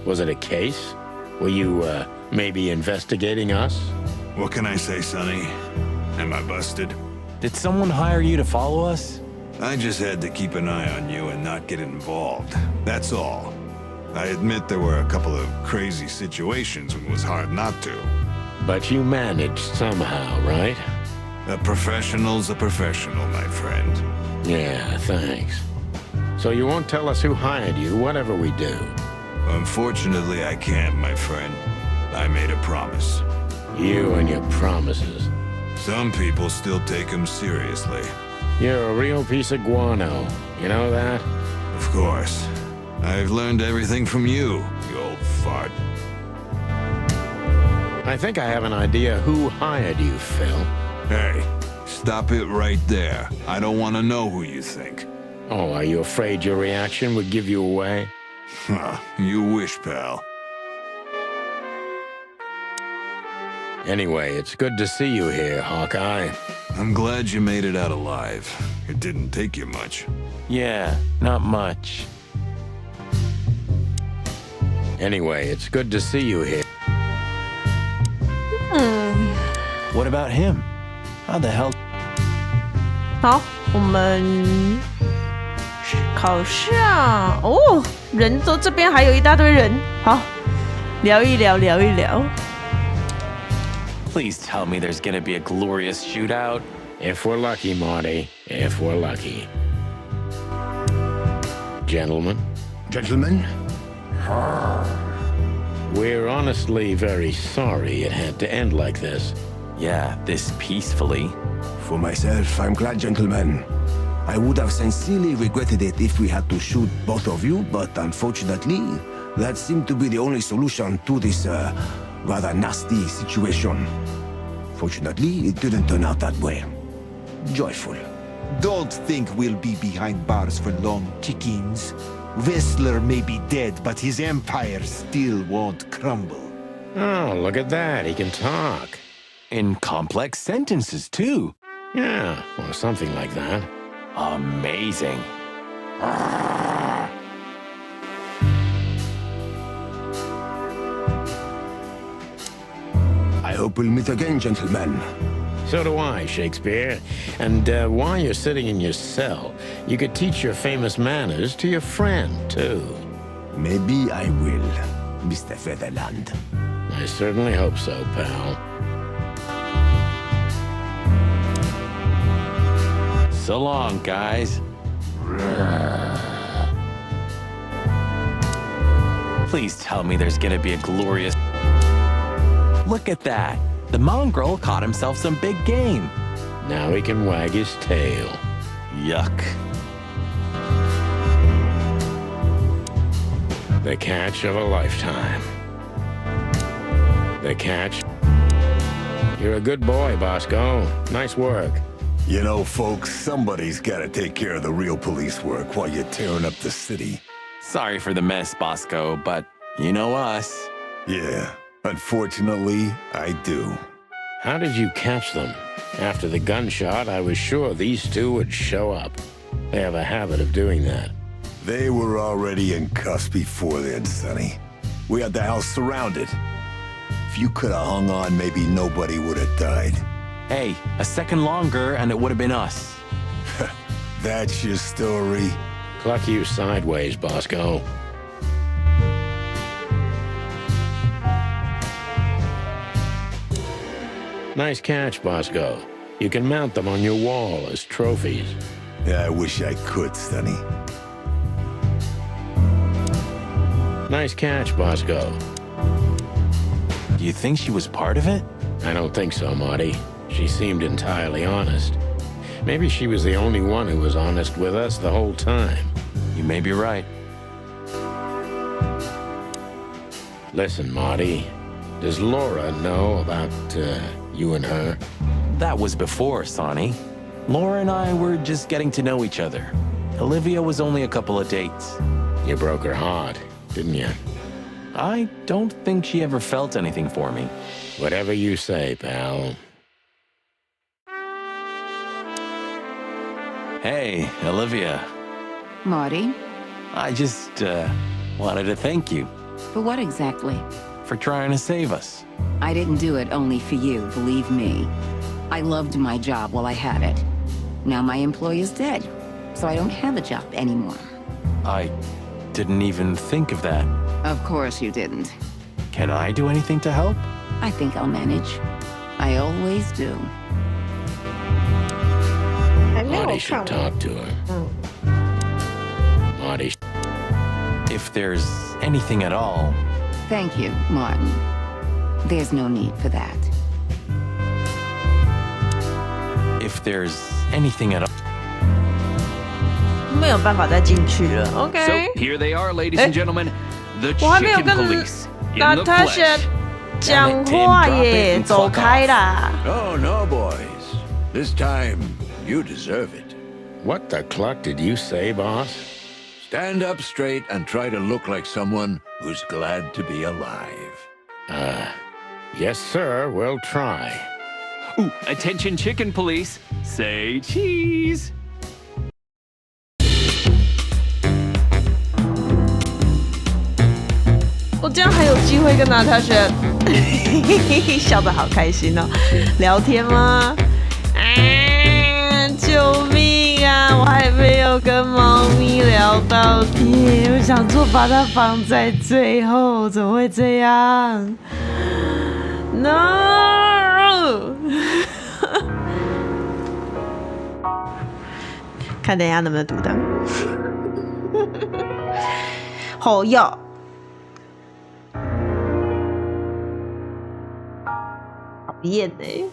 Was it a case? Were you, maybe investigating us? What can I say, Sonny? Am I busted? Did someone hire you to follow us? I just had to keep an eye on you and not get involved. That's all. I admit there were a couple of crazy situations when it was hard not to. But you managed somehow, right? A professional's a professional, my friend. Yeah, thanks. So you won't tell us who hired you, whatever we do? Unfortunately, I can't, my friend. I made a promise. You and your promises. Some people still take them seriously. You're a real piece of guano. You know that? Of course. I've learned everything from you, you old fart. I think I have an idea who hired you, Phil. Hey, stop it right there. I don't want to know who you think. Oh, are you afraid your reaction would give you away? Huh, you wish, pal. Anyway, it's good to see you here, Hawkeye. I'm glad you made it out alive. It didn't take you much. Yeah, not much. Anyway, it's good to see you here. What about him? How the hell? 好，我们考上哦，人都这边还有一大堆人，好，聊一聊，聊一聊。Please tell me there's gonna be a glorious shootout. If we're lucky, Marty. If we're lucky. Gentlemen? Gentlemen? We're honestly very sorry it had to end like this. Yeah, this peacefully. For myself, I'm glad, gentlemen. I would have sincerely regretted it if we had to shoot both of you, but unfortunately, that seemed to be the only solution to this, rather nasty situation. Fortunately, it didn't turn out that way. Joyful. Don't think we'll be behind bars for long, chickens. Whistler may be dead, but his empire still won't crumble. Oh, look at that. He can talk. In complex sentences, too. Yeah, or something like that. Amazing. I hope we'll meet again, gentlemen. So do I, Shakespeare. And while you're sitting in your cell, you could teach your famous manners to your friend, too. Maybe I will, Mr. Featherland. I certainly hope so, pal. So long, guys. Please tell me there's gonna be a glorious... Look at that. The mongrel caught himself some big game. Now he can wag his tail. Yuck. The catch of a lifetime. The catch. You're a good boy, Bosco. Nice work. You know, folks, somebody's gotta take care of the real police work while you're tearing up the city. Sorry for the mess, Bosco, but you know us. Yeah, unfortunately, I do. How did you catch them? After the gunshot, I was sure these two would show up. They have a habit of doing that. They were already in cuffs before then, Sonny. We had the house surrounded. If you could have hung on, maybe nobody would have died. Hey, a second longer and it would have been us. That's your story? Cluck you sideways, Bosco. Nice catch, Bosco. You can mount them on your wall as trophies. Yeah, I wish I could, Sonny. Nice catch, Bosco. Do you think she was part of it? I don't think so, Marty. She seemed entirely honest. Maybe she was the only one who was honest with us the whole time. You may be right. Listen, Marty. Does Laura know about you and her? That was before, Sonny. Laura and I were just getting to know each other. Olivia was only a couple of dates. You broke her heart, didn't you? I don't think she ever felt anything for me. Whatever you say, pal. Hey, Olivia. Marty? I just wanted to thank you For what exactly? for trying to save us. I didn't do it only for you, believe me. I loved my job while I had it. Now my employer's dead, so I don't have a job anymore. I didn't even think of that. Of course you didn't. Can I do anything to help? I think I'll manage. I always do. 还没有 Marty 看 should 完。 talk to her. Marty. If there's anything at all, Thank you, Martin. There's no need for that. if there's anything at all. 没有办法再进去了。 So OK， here they are, ladies and gentlemen, the 我还没有 chicken 跟 police in the Natasha flesh. 讲话耶，走开啦！ Oh, no, boys. This time, you deserve it. What the cluck did you say, boss? Stand up straight and try to look like someone who's glad to be alive. Yes, sir, we'll try. Ooh, attention chicken police, say cheese. 我这样还有机会跟Natasha 笑得好开心哦，聊天吗？救命啊！我还没有跟猫咪聊到天，我想说把它放在最后，怎么会这样 ？No！ 看等一下能不能读到。好要。讨厌欸。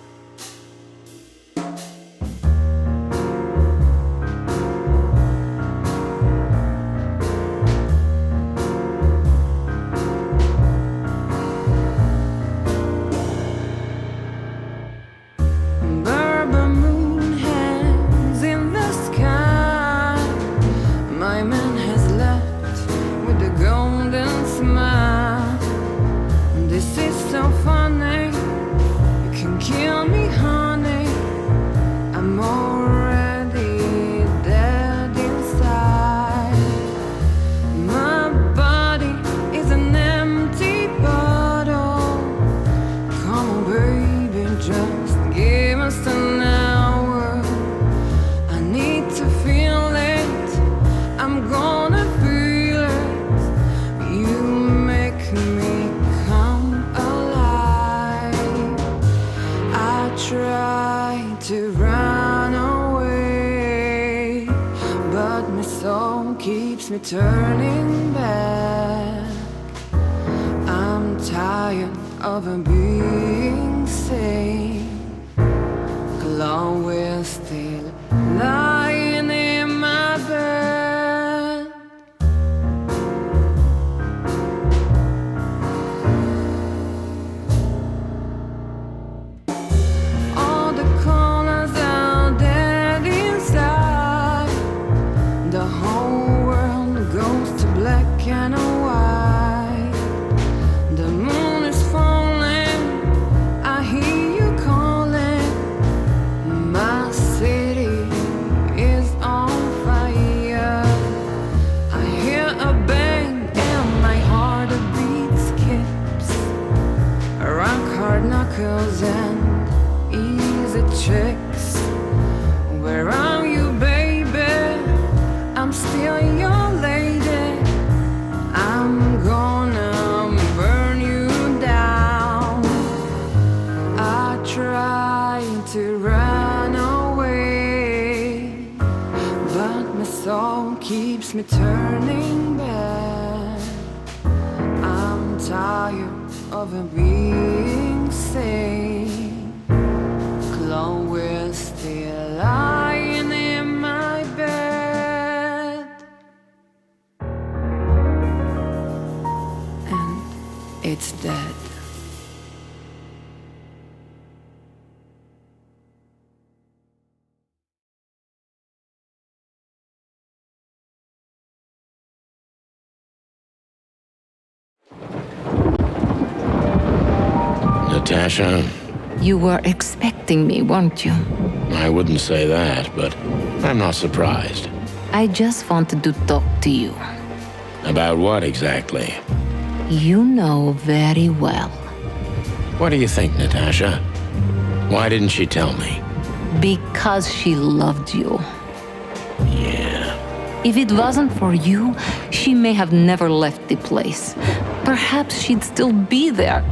Me turning back. I'm tired of being sane. Alone we're still lying soul keeps me turning back. I'm tired of being sane. Chloe's still lying in my bed, and it's dead. Natasha? You were expecting me, weren't you? I wouldn't say that, but I'm not surprised. I just wanted to talk to you. About what exactly? You know very well. What do you think, Natasha? Why didn't she tell me? Because she loved you. Yeah. If it wasn't for you, she may have never left the place. Perhaps she'd still be there.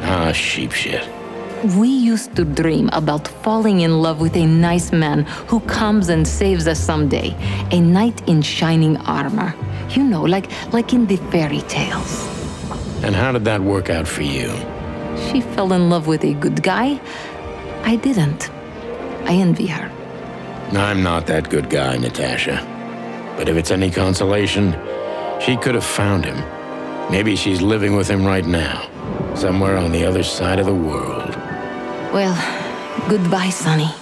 Ah, sheep shit. We used to dream about falling in love with a nice man who comes and saves us someday. A knight in shining armor. You know, like in the fairy tales. And how did that work out for you? She fell in love with a good guy. I didn't. I envy her. I'm not that good guy, Natasha. But if it's any consolation, she could have found him. Maybe she's living with him right now, somewhere on the other side of the world. Well, goodbye, Sonny.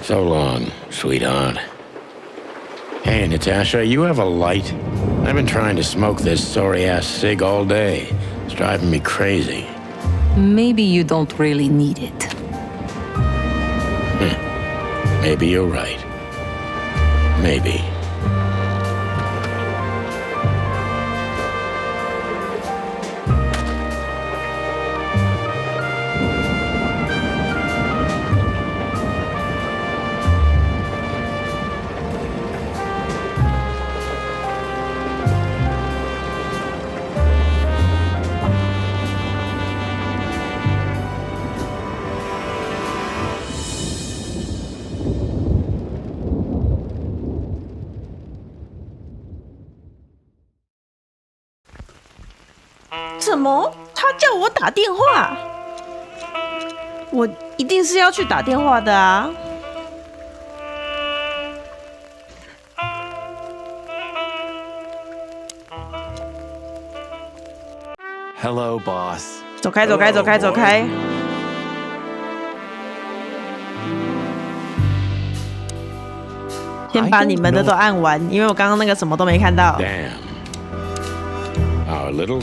So long, sweetheart. Hey, Natasha, you have a light? I've been trying to smoke this sorry-ass cig all day. It's driving me crazy. Maybe you don't really need it. Maybe you're right. Maybe.什么？他叫我打电话，我一定是要去打电话的啊。Hello, boss. 走开，走开，走开，走开！先把你们的都按完，因为我刚刚那个什么都没看到。Damn. Our little.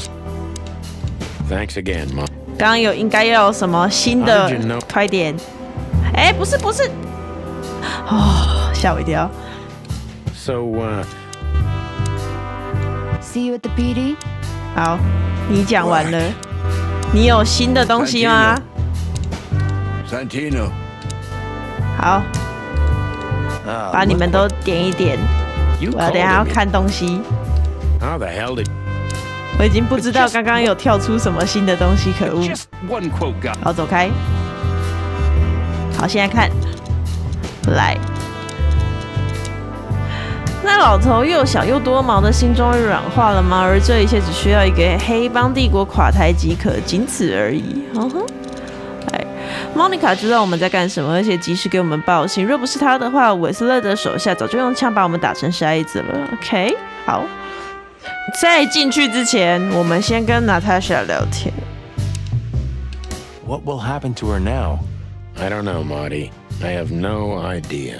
Thanks again, Mom. 刚刚应该要有什么新的 How did you know？ 快点！哎，不是，哦，吓我一跳。 So, See you at the PD? 好，你讲完了，你有新的东西吗？ Santino. 好，把你们都点一点， you 我要等一下要看东西。 How the hell did? 我已经不知道刚刚有跳出什么新的东西，可恶！ Just one quote, guy. 好，走开。好，现在看，来。那老头又小又多毛的心终于软化了吗？而这一切只需要一个黑帮帝国垮台即可，仅此而已。哎，莫妮卡知道我们在干什么，而且及时给我们报信。若不是他的话，韦斯勒的手下早就用枪把我们打成筛子了。OK， 好。在进去之前，我们先跟 Natasha 聊天。 What will happen to her now? I don't know, Marty. I have no idea.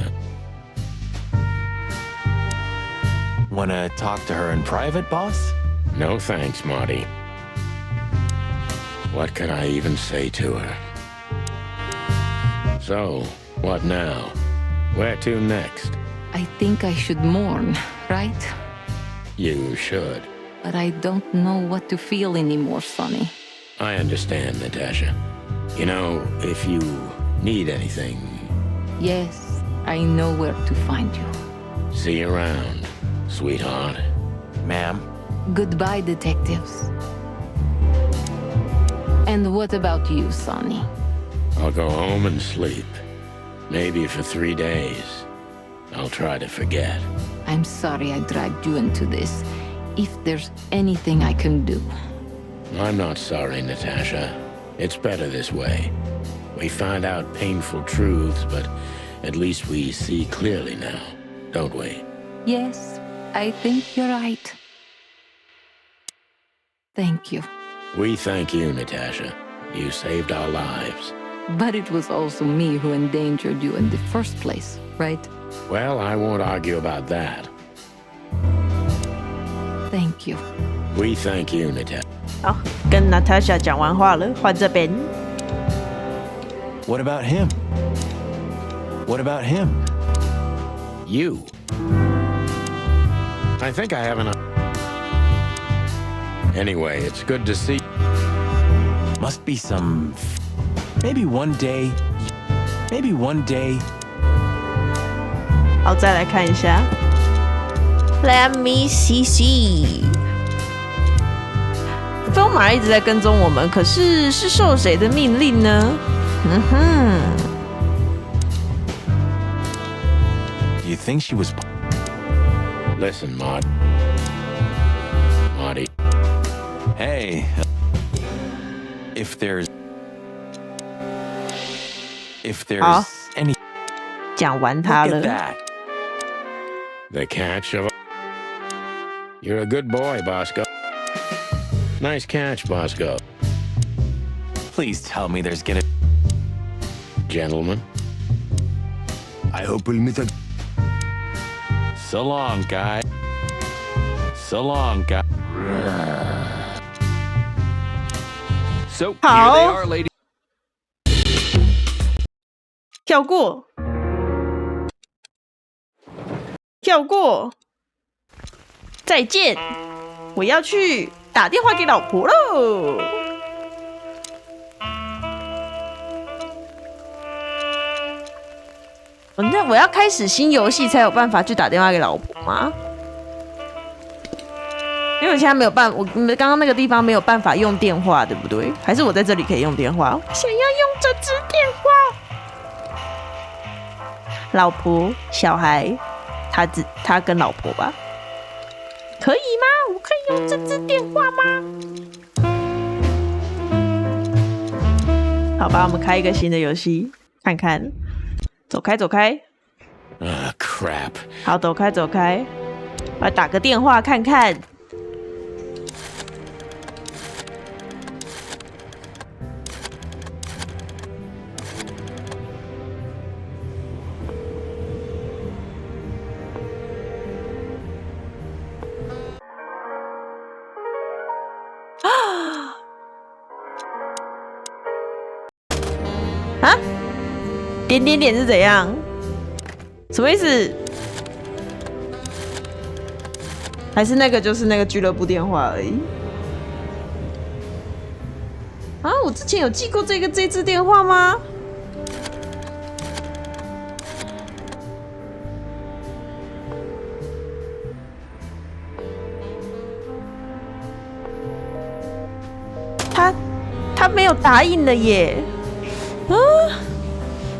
Wanna talk to her in private, boss? No thanks, Marty. What can I even say to her? So, what now? Where to next? I think I should mourn, right? You should. But I don't know what to feel anymore, Sonny. I understand, Natasha. You know, if you need anything, Yes, I know where to find you. see you around, sweetheart. Ma'am? Goodbye, detectives. And what about you, Sonny? I'll go home and sleep. Maybe for 3 days. I'll try to forget. I'm sorry I dragged you into this. If there's anything I can do. I'm not sorry, Natasha. It's better this way. We find out painful truths, but at least we see clearly now, don't we? Yes, I think you're right. Thank you. We thank you, Natasha. You saved our lives. But it was also me who endangered you in the first place, right? Well, I won't argue about that. Thank you. We thank you, Natasha. 好，跟 Natasha 讲完话了，换这边。 What about him? What about him? You. I think I have enough. Anyway, it's good to see. Must be some... Maybe one day...好，再来看一下。Let me see. 风马一直在跟踪我们，可是是受谁的命令呢？嗯哼。Do you think she was... Listen, Marty. Hey, if there's 好 any... 讲完它 Look 了 at。that. The catch of... You're a good boy, Bosco. Nice catch, Bosco. Please tell me there's gonna... Gentlemen. I hope we'll meet again. So long, guy. So long, guy. So, here they 好 are, ladies. 跳过，跳过，再见！我要去打电话给老婆喽。我要开始新游戏才有办法去打电话给老婆吗？因为我现在没有办法，我刚刚那个地方没有办法用电话，对不对？还是我在这里可以用电话？我想要用这支电话。老婆、小孩，他跟老婆吧，可以吗？我可以用这支电话吗？好吧，我们开一个新的游戏看看。走开，走开。Crap. 好，走开，走开。我来打个电话看看。啊？点点点是怎样？什么意思？还是那个就是那个俱乐部电话而已？啊，我之前有记过这支电话吗？他没有答应了耶。啊？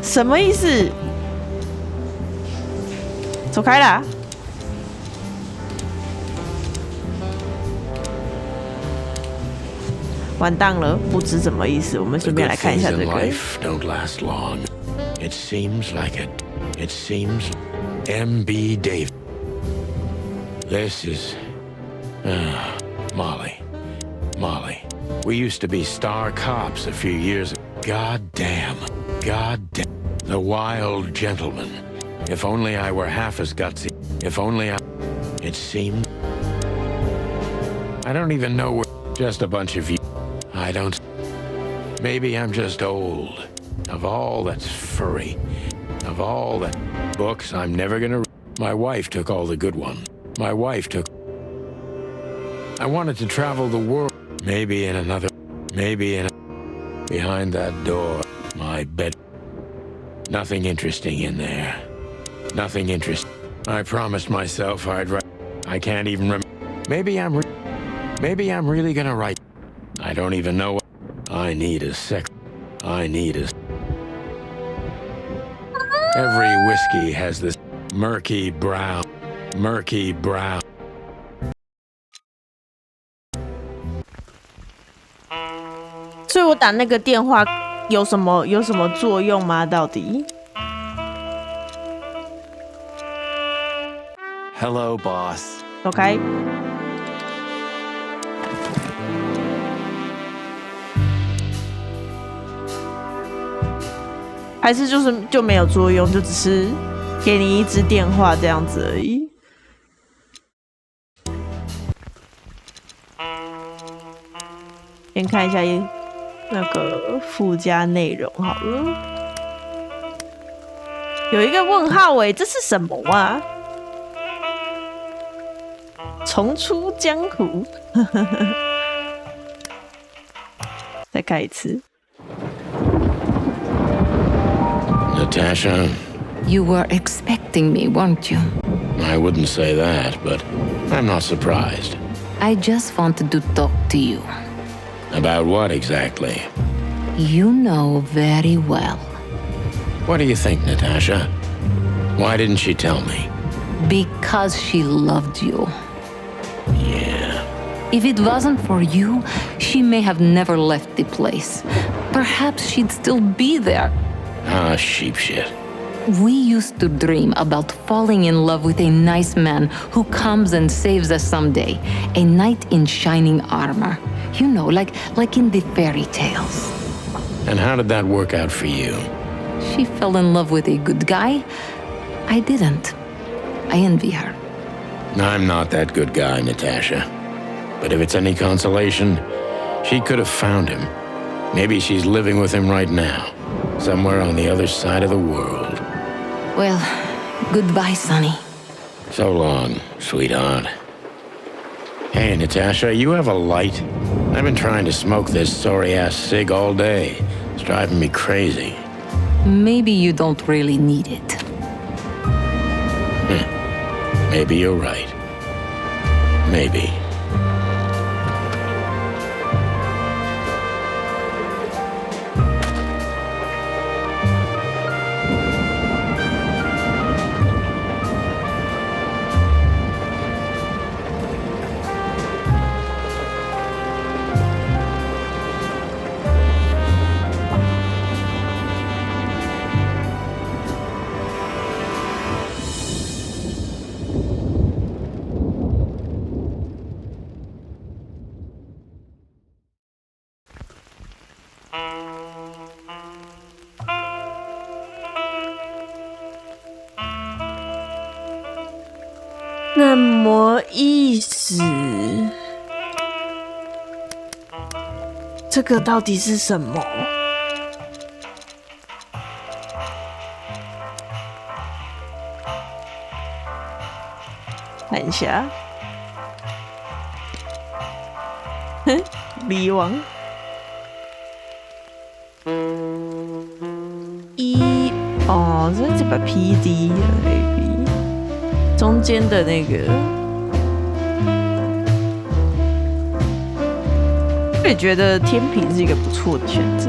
什么意思？走开啦！完蛋了，不知什么意思。我们顺便来看一下这个。Don't last long. It seems like it. It seems M.B. Dave. This is Molly. We used to be star cops a few years ago. God damn. The wild gentleman. If only I were half as gutsy. If only I... It seemed... I don't even know where... Just a bunch of you. I don't... Maybe I'm just old. Of all that's furry. Of all the books I'm never gonna... My wife took all the good ones. My wife took... I wanted to travel the world. Maybe in another... Maybe in... Behind that door. My bed... Nothing interesting in there. Nothing interesting. I promised myself I'd write... I can't even remember... Maybe I'm really gonna write... I don't even know what... I need a sec... I need a... Every whiskey has this murky brown... murky brown. 所以我打那个电话有什么作用吗？到底 Hello, boss. 走开。还是就没有作用，就只是给你一支电话这样子而已。先看一下那个附加内容好了，有一个问号欸，这是什么啊？重出江湖，再看一次。Natasha? You were expecting me, weren't you? I wouldn't say that, but I'm not surprised. I just wanted to talk to you. About what exactly? You know very well. What do you think, Natasha? Why didn't she tell me? Because she loved you. Yeah. If it wasn't for you, she may have never left the place. Perhaps she'd still be there. Ah, sheep shit. We used to dream about falling in love with a nice man who comes and saves us someday. A knight in shining armor. You know, like in the fairy tales. And how did that work out for you? She fell in love with a good guy. I didn't. I envy her. I'm not that good guy, Natasha. But if it's any consolation, she could have found him. Maybe she's living with him right now, somewhere on the other side of the world. Well, goodbye, Sonny. So long, sweetheart. Hey, Natasha, you have a light? I've been trying to smoke this sorry-ass cig all day. It's driving me crazy. Maybe you don't really need it. Maybe you're right. Maybe.那么意思，这个到底是什么？看一下，哼，李王哦，这把 PD 的 AP。中间的那个，我也觉得天平是一个不错的选择。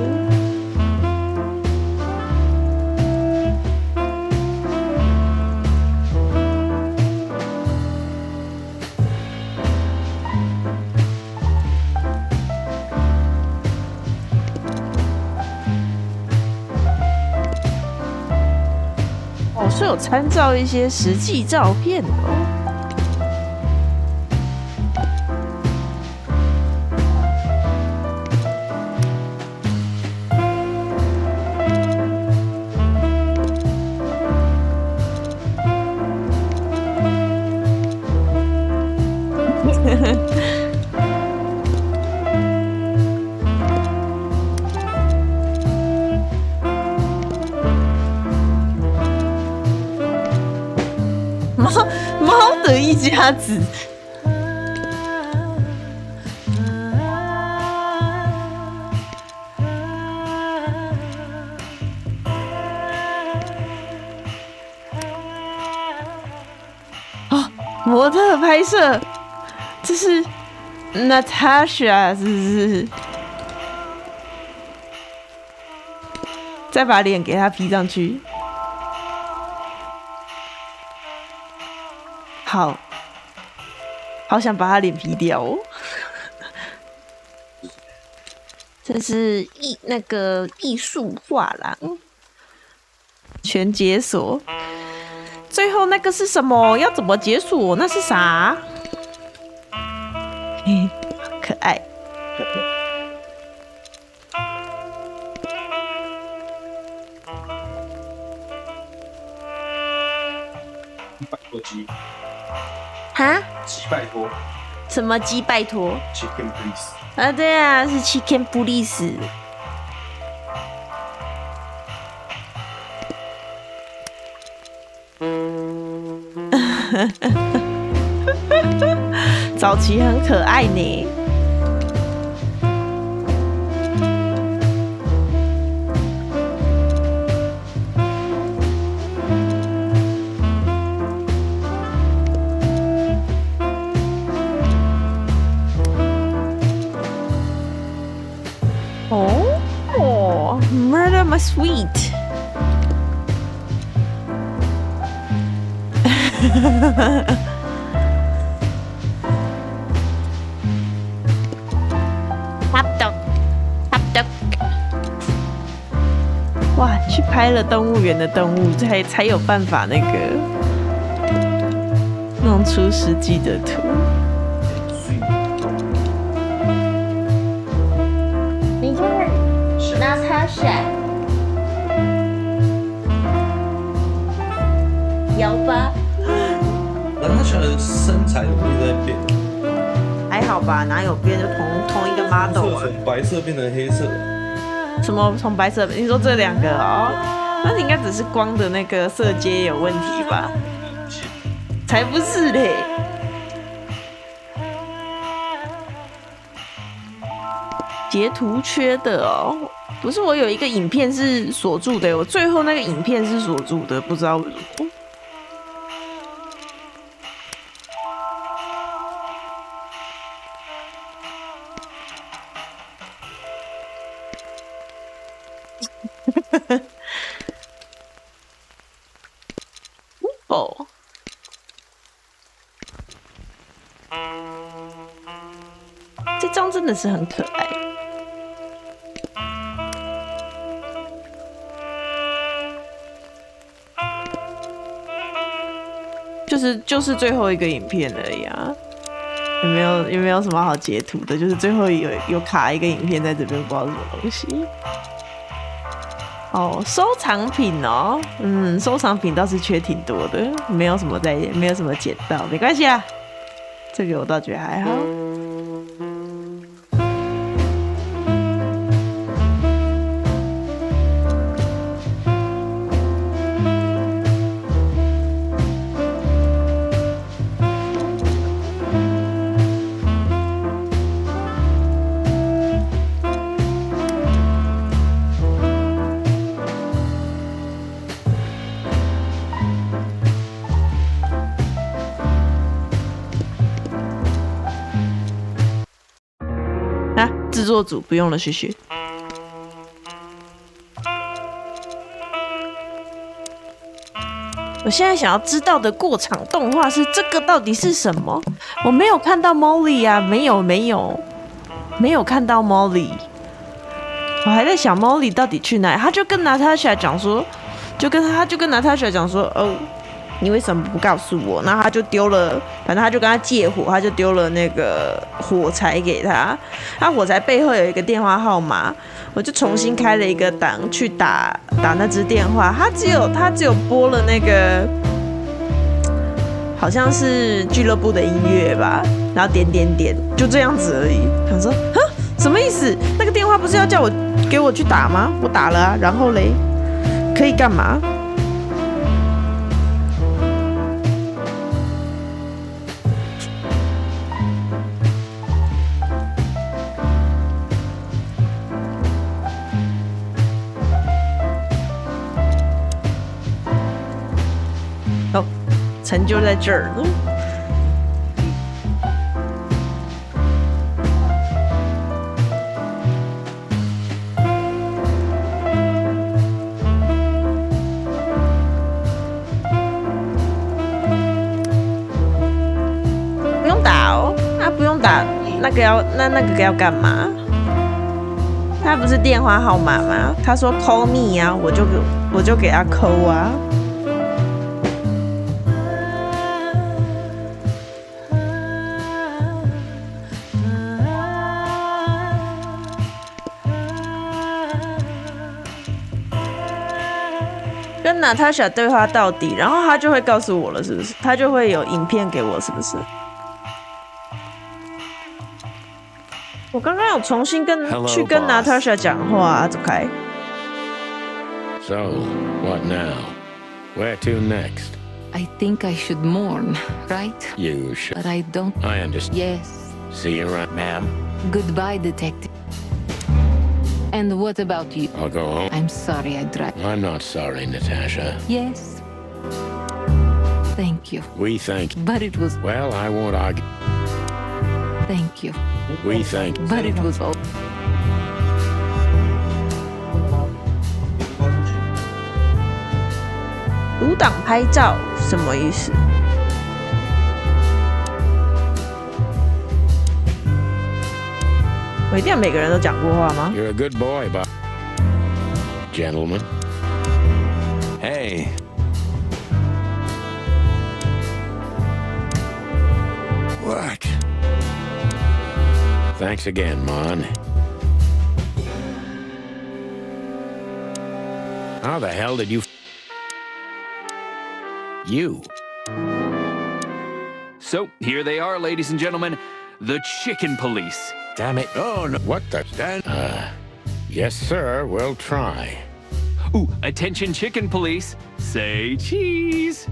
哦，是有参照一些实际照片的哦。猫的一家子，哦，模特拍摄，这是 Natasha， 是不是？再把脸给她 P 上去。好想把他脸劈掉哦。这是那个艺术画廊全解锁，最后那个是什么？要怎么解锁？那是啥？嘿，可爱。拜托鸡。哈？鸡拜托。什么鸡拜托 ？Chicken please。啊，对啊，是 Chicken please。早期很可爱呢。哦 ，Murder My Sweet。哇，去拍了动物园的动物，才有办法那个弄出实际的图。你看，Natasha， 摇吧。Natasha 的身材有没有在变？还好吧，哪有变？就同一个 model 啊。从白色变成黑色。什么从白色？你说这两个哦？那应该只是光的那个色阶有问题吧？才不是嘞！截图缺的哦，不是我有一个影片是锁住的，我最后那个影片是锁住的，不知道为什么。哦，这张真的是很可爱。就是最后一个影片而已啊，有没有什么好截图的？就是最后有卡一个影片在这边，不知道是什么东西。哦，收藏品哦，收藏品倒是缺挺多的，没有什么捡到，没关系啦，这个我倒觉得还好。制作组不用了，谢谢。我现在想要知道的过场动画是这个到底是什么？我没有看到 Molly 啊，没有看到 Molly。我还在想 Molly 到底去哪里？他就跟 Natasha 讲说，就跟 Natasha 讲说，哦。你为什么不告诉我？然后他就丢了，反正他就跟他借火，他就丢了那个火柴给他。他火柴背后有一个电话号码，我就重新开了一个档去打那支电话。他只有播了那个好像是俱乐部的音乐吧，然后点，就这样子而已。想说，哼，什么意思？那个电话不是要叫我给我去打吗？我打了啊，然后嘞，可以干嘛？成就在这儿了。那个要干嘛？他不是电话号码吗？他说 call me 啊，我就给他 call 啊。跟 Natasha 对话到底，然后他就会告诉我了，是不是？他就会有影片给我，是不是？我刚刚有重新去跟 Natasha 讲话啊，走开。So, what now? Where to next? I think I should mourn, right? You should. But I don't. I understand. Yes. See you around, ma'am. Goodbye, detective. And what about you? I'll go home. I'm sorry I dragged. I'm not sorry, Natasha. Yes. Thank you. We thank you. But it was. Well, I won't argue. Thank you. We thank you. But it was all. 读档拍照什么意思？我一定要每个人都讲过话吗 You're a good boy, but gentlemen. Hey. Work. Thanks again, Mon. How the hell did you... You. So, here they are, ladies and gentlemen. The Chicken Police. Damn it. Oh, no. What the... Stand... yes, sir. We'll try. Ooh, attention Chicken Police. Say cheese.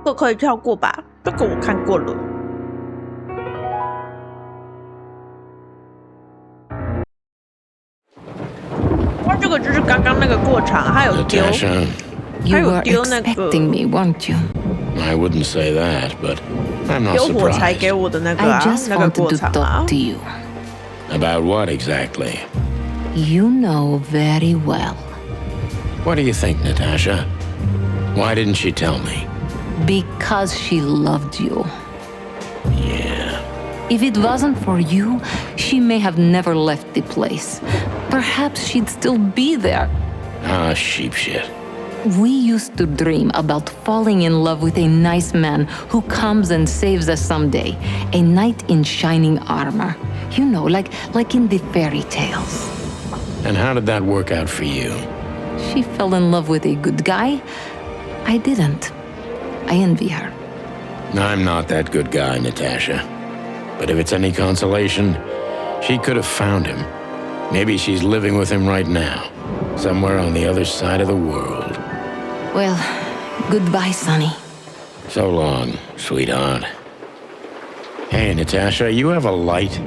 这个可以跳过吧？这个我看过了。哇，这个就是刚刚那个过场，他有丢， Natasha, 他 You 有 were 丢那个 expecting me, weren't you? I wouldn't say that, but I'm not 丢火柴 surprised. 给我的那个 I 啊， just 那个 wanted 过 to 场啊 talk to。you. About what exactly? You know very well. What do you think, Natasha? Why didn't she tell me? Because she loved you. Yeah. If it wasn't for you, she may have never left the place. Perhaps she'd still be there. Ah, sheep shit. We used to dream about falling in love with a nice man who comes and saves us someday. A knight in shining armor. You know, like in the fairy tales. And how did that work out for you? She fell in love with a good guy. I didn't. I envy her. I'm not that good guy, Natasha. But if it's any consolation, she could have found him. Maybe she's living with him right now, somewhere on the other side of the world. Well, goodbye, Sonny. So long, sweetheart. Hey, Natasha, you have a light?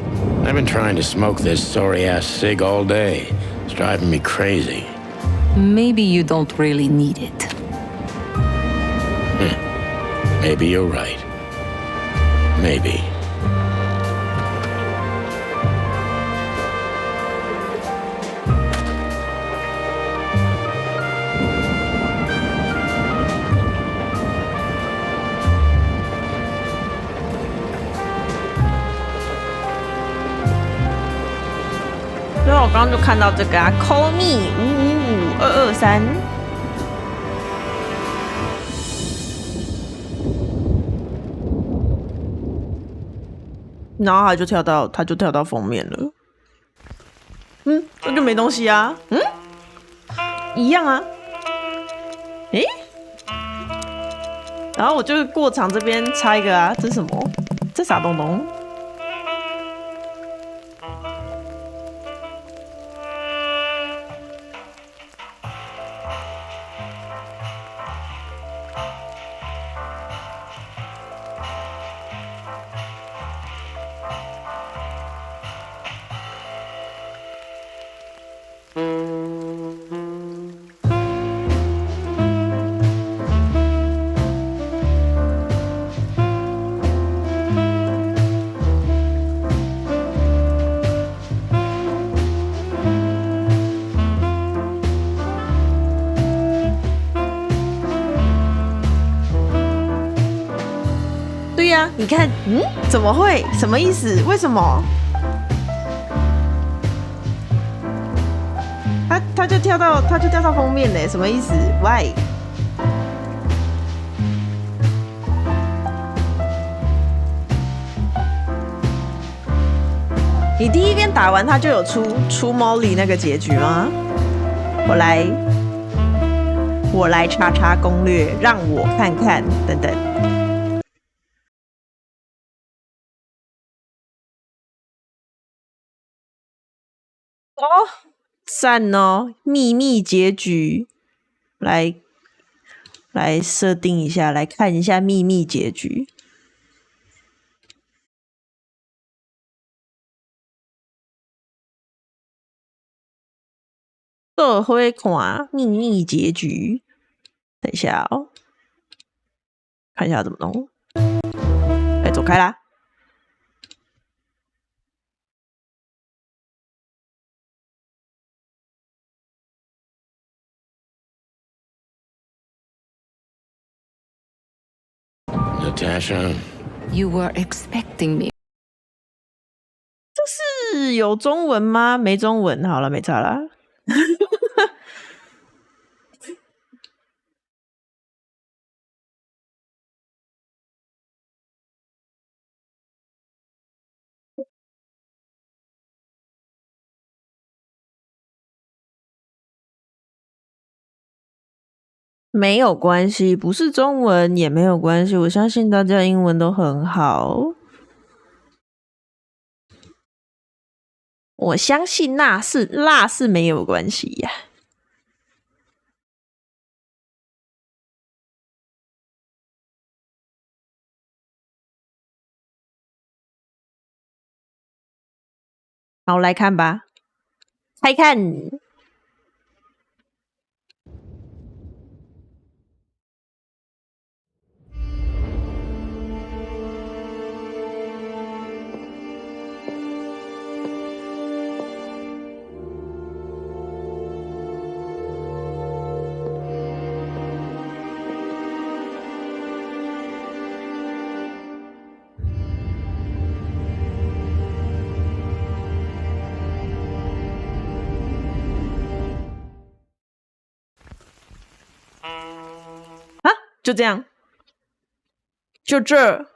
I've been trying to smoke this sorry-ass cig all day. It's driving me crazy. Maybe you don't really need it. Maybe you're right. Maybe. "所以我刚刚就看到这个啊 ，call me 555223。然后他就跳到封面了。这就没东西啊。一样啊。然后我就是过场这边插一个啊，这是什么？这啥东东？吗？你看，怎么会？什么意思？为什么？他就跳到封面嘞，什么意思 ？Why？ 你第一边打完，他就有出 Molly 那个结局吗？我来查查攻略，让我看看，等等。哦，赞哦！秘密结局，来设定一下，来看一下秘密结局。这会看秘密结局，等一下哦，看一下怎么弄。哎，走开啦！Natasha, You were expecting me. 这是有中文吗？没中文，好了，没差啦。没有关系，不是中文也没有关系，我相信大家英文都很好。我相信那是没有关系呀。好，来看吧，猜看。啊，就这样，就这，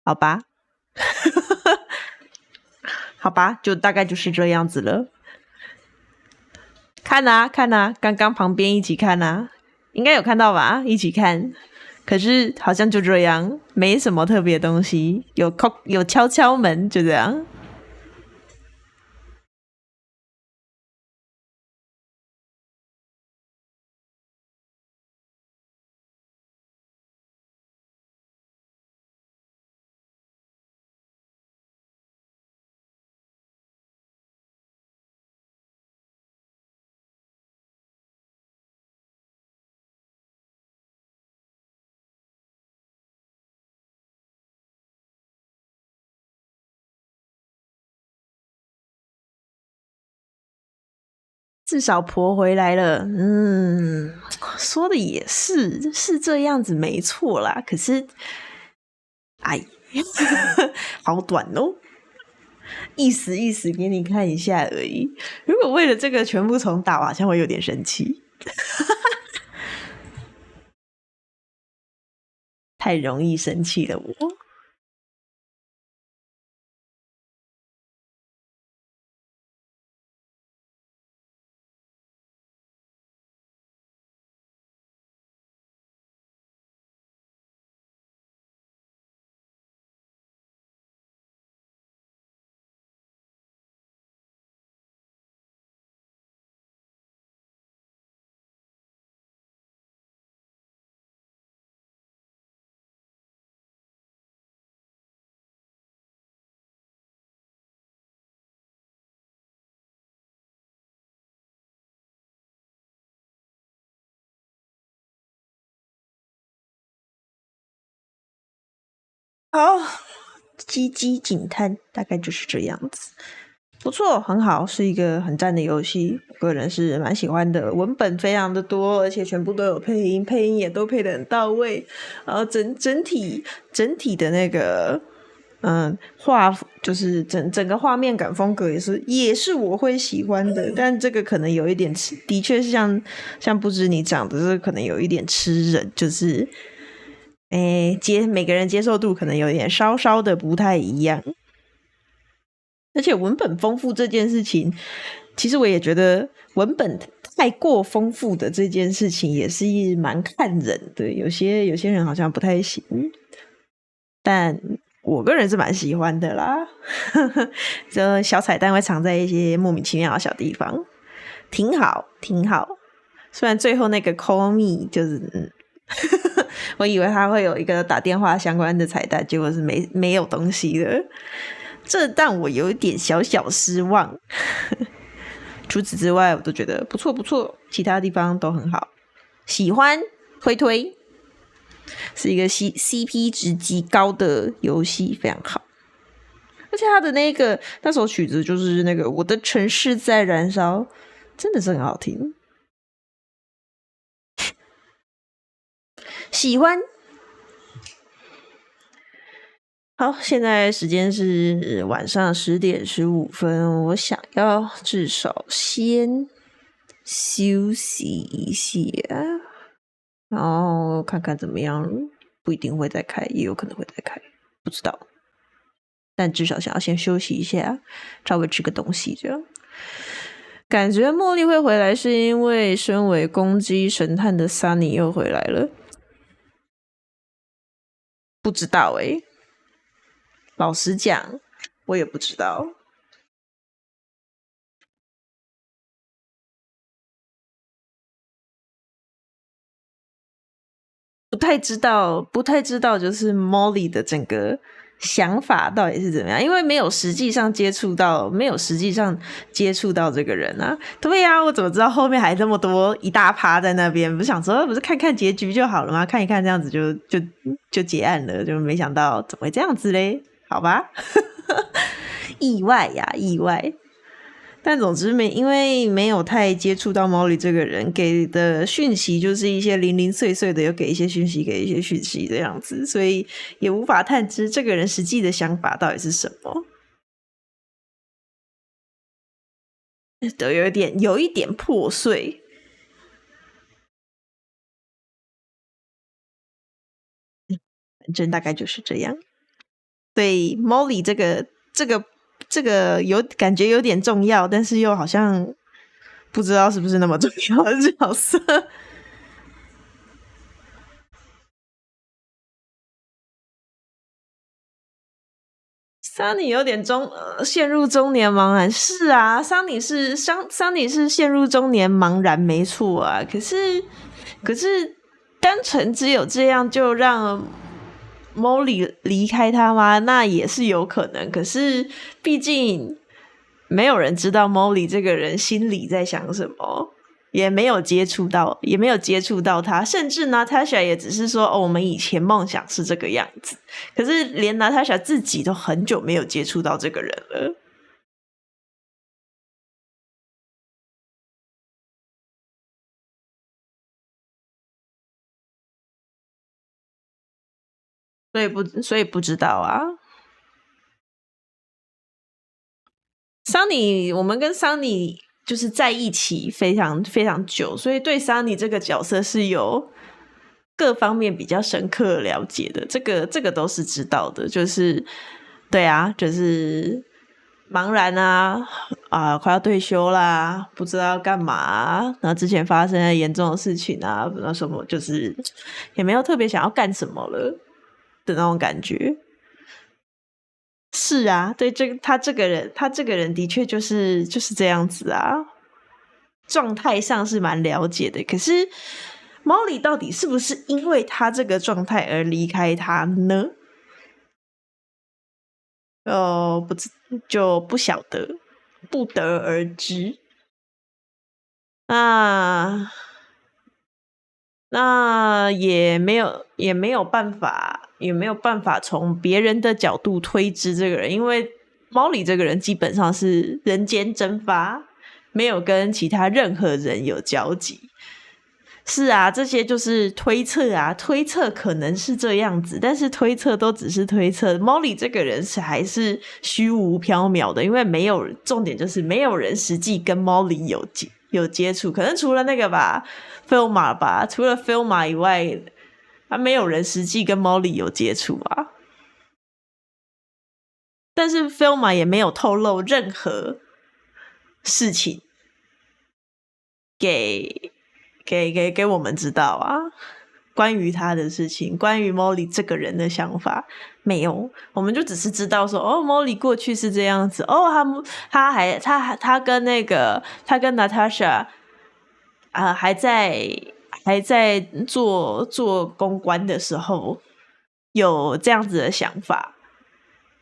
好吧，好吧，就大概就是这样子了。看啊看啊，刚刚旁边一起看啊，应该有看到吧？一起看，可是好像就这样，没什么特别东西，有敲门，就这样。至少婆回来了，说的也是这样子，没错啦。可是，哎，好短哦，意思给你看一下而已。如果为了这个全部重打，我好像会有点生气，太容易生气了我。好，鸡鸡警探大概就是这样子。不错，很好，是一个很赞的游戏，我个人是蛮喜欢的。文本非常的多，而且全部都有配音，配音也都配得很到位。然后整体的那个画就是整个画面感风格也是我会喜欢的。但这个可能有一点的确是像不知你讲的，这个可能有一点吃人，就是每个人接受度可能有点稍稍的不太一样。而且文本丰富这件事情，其实我也觉得文本太过丰富的这件事情也是蛮看人的，有些人好像不太行，但我个人是蛮喜欢的啦。这小彩蛋会藏在一些莫名其妙的小地方，挺好。虽然最后那个 call me 就是我以为他会有一个打电话相关的彩蛋，结果是没有东西的。这让我有一点小失望。除此之外我都觉得不错，其他地方都很好，喜欢推，是一个 CP 值极高的游戏，非常好。而且他的那首曲子就是那个我的城市在燃烧，真的是很好听，喜欢。好，现在时间是晚上10点15分，我想要至少先休息一下，然后看看怎么样，不一定会再开，也有可能会再开，不知道。但至少想要先休息一下，稍微吃个东西这样。感觉茉莉会回来是因为身为攻击神探的 Sunny 又回来了，不知道老实讲，我也不知道。不太知道，就是 Molly 的整个想法到底是怎么样，因为没有实际上接触到这个人啊。对啊，我怎么知道后面还这么多一大趴在那边？不是想说不是看看结局就好了吗？看一看这样子就结案了，就没想到怎么会这样子嘞？好吧。意外。但总之因为没有太接触到Molly这个人，给的讯息就是一些零零碎碎的，有给一些讯息这样子，所以也无法探知这个人实际的想法到底是什么，都有一点破碎。反正大概就是这样。对 Molly 这个感觉有点重要，但是又好像不知道是不是那么重要的角色。Sunny 有点陷入中年茫然，是啊，Sunny 是陷入中年茫然，没错啊。可是单纯只有这样就让Molly 离开他吗？那也是有可能。可是毕竟没有人知道 Molly 这个人心里在想什么，也没有接触到他，甚至 Natasha 也只是说我们以前梦想是这个样子。可是连 Natasha 自己都很久没有接触到这个人了。所以不知道啊。Sunny 我们跟 Sunny 就是在一起非常非常久，所以对 Sunny 这个角色是有各方面比较深刻了解的，这个都是知道的。就是对啊，就是茫然啊，快要退休啦，不知道要干嘛啊，然后之前发生了严重的事情啊，那什么就是也没有特别想要干什么了的那种感觉。是啊，对，他这个人的确就是这样子啊，状态上是蛮了解的。可是 Molly 到底是不是因为他这个状态而离开他呢？就不晓得，不得而知。那也没有办法从别人的角度推知这个人，因为猫里这个人基本上是人间蒸发，没有跟其他任何人有交集。是啊，这些就是推测啊，推测可能是这样子，但是推测都只是推测。猫里这个人还是虚无缥缈的，因为重点就是没有人实际跟猫里有接触，可能除了那个吧 Filma 吧，除了 Filma 以外，没有人实际跟猫里有接触啊。但是 Filma 也没有透露任何事情给我们知道啊，关于他的事情，关于 Molly 这个人的想法没有，我们就只是知道说，哦 ，Molly 过去是这样子，哦，他跟Natasha 还在做公关的时候有这样子的想法，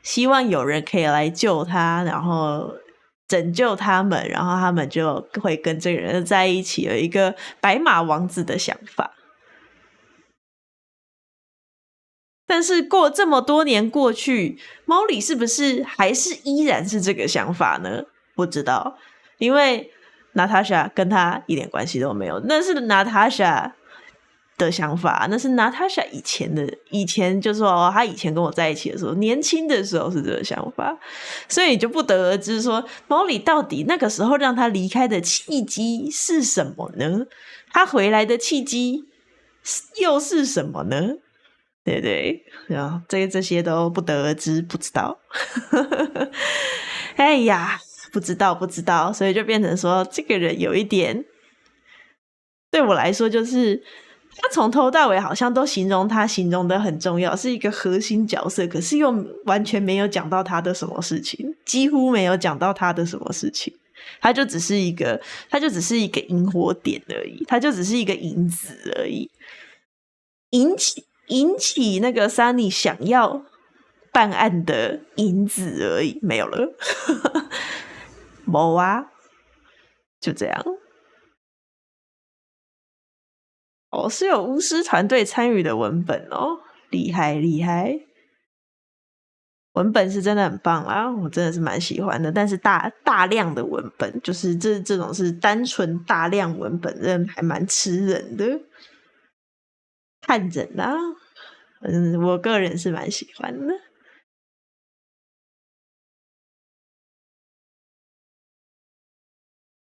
希望有人可以来救他，然后拯救他们，然后他们就会跟这个人在一起，有一个白马王子的想法。但是这么多年过去，猫里是不是还是依然是这个想法呢？不知道，因为娜塔莎跟他一点关系都没有，那是娜塔莎的想法，那是娜塔莎以前就说他以前跟我在一起的时候，年轻的时候是这个想法，所以你就不得而知说猫里到底那个时候让他离开的契机是什么呢？他回来的契机又是什么呢？对对，然后这些都不得而知，不知道。哎呀，不知道，所以就变成说这个人有一点对我来说就是他从头到尾好像都形容的很重要，是一个核心角色，可是又完全没有讲到他的什么事情，几乎没有讲到他的什么事情，他就只是一个引火点而已，他就只是一个引子而已，引起那个 Sunny 想要办案的引子而已，没有了。没啊，就这样。哦，是有巫师团队参与的文本哦，厉害！文本是真的很棒啦，我真的是蛮喜欢的。但是大量的文本，就是这种是单纯大量文本，真的还蛮吃人的，看人啦。我个人是蛮喜欢的。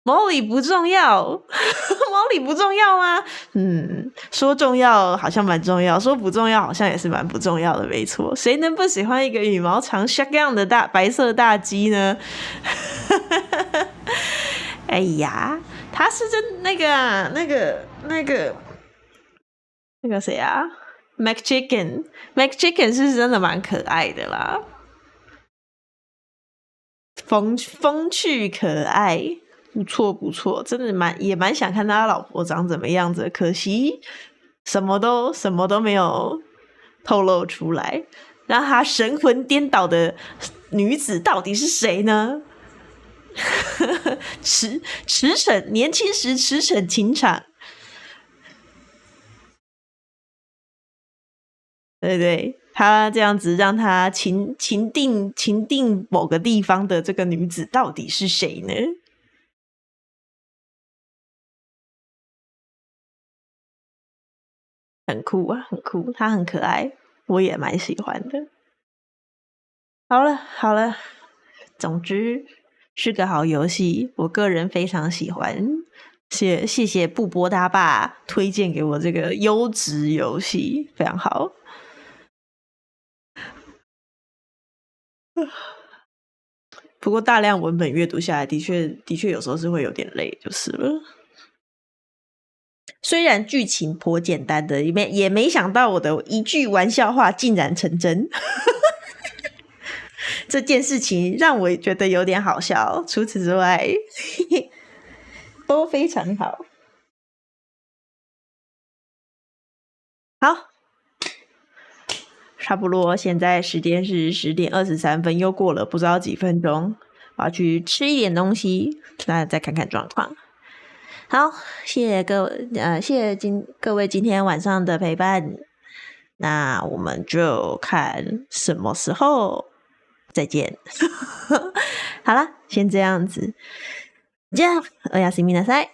Molly 不重要，Molly 不重要吗？说重要好像蛮重要，说不重要好像也是蛮不重要的，没错。谁能不喜欢一个羽毛长 shotgun 的白色大鸡呢？哎呀，他是真那个谁啊 ？McChicken 是真的蛮可爱的啦，风趣可爱。不错，真的也蛮想看他老婆长怎么样子，可惜什么都没有透露出来。让他神魂颠倒的女子到底是谁呢？年轻时驰骋情场，对，他这样子让他情定某个地方的这个女子到底是谁呢？很酷啊，很酷，他很可爱，我也蛮喜欢的。好了，总之是个好游戏，我个人非常喜欢。谢谢布波他爸推荐给我这个优质游戏，非常好。不过大量文本阅读下来，的确有时候是会有点累，就是了。虽然剧情颇简单的，也没想到我的一句玩笑话竟然成真。这件事情让我觉得有点好笑，除此之外都非常好。好，差不多现在时间是10点23分，又过了不知道几分钟，我要去吃一点东西，那再看看状况。好，谢谢各位今天晚上的陪伴。那我们就看什么时候再见。好了，先这样子。じゃあ、おやすみなさい。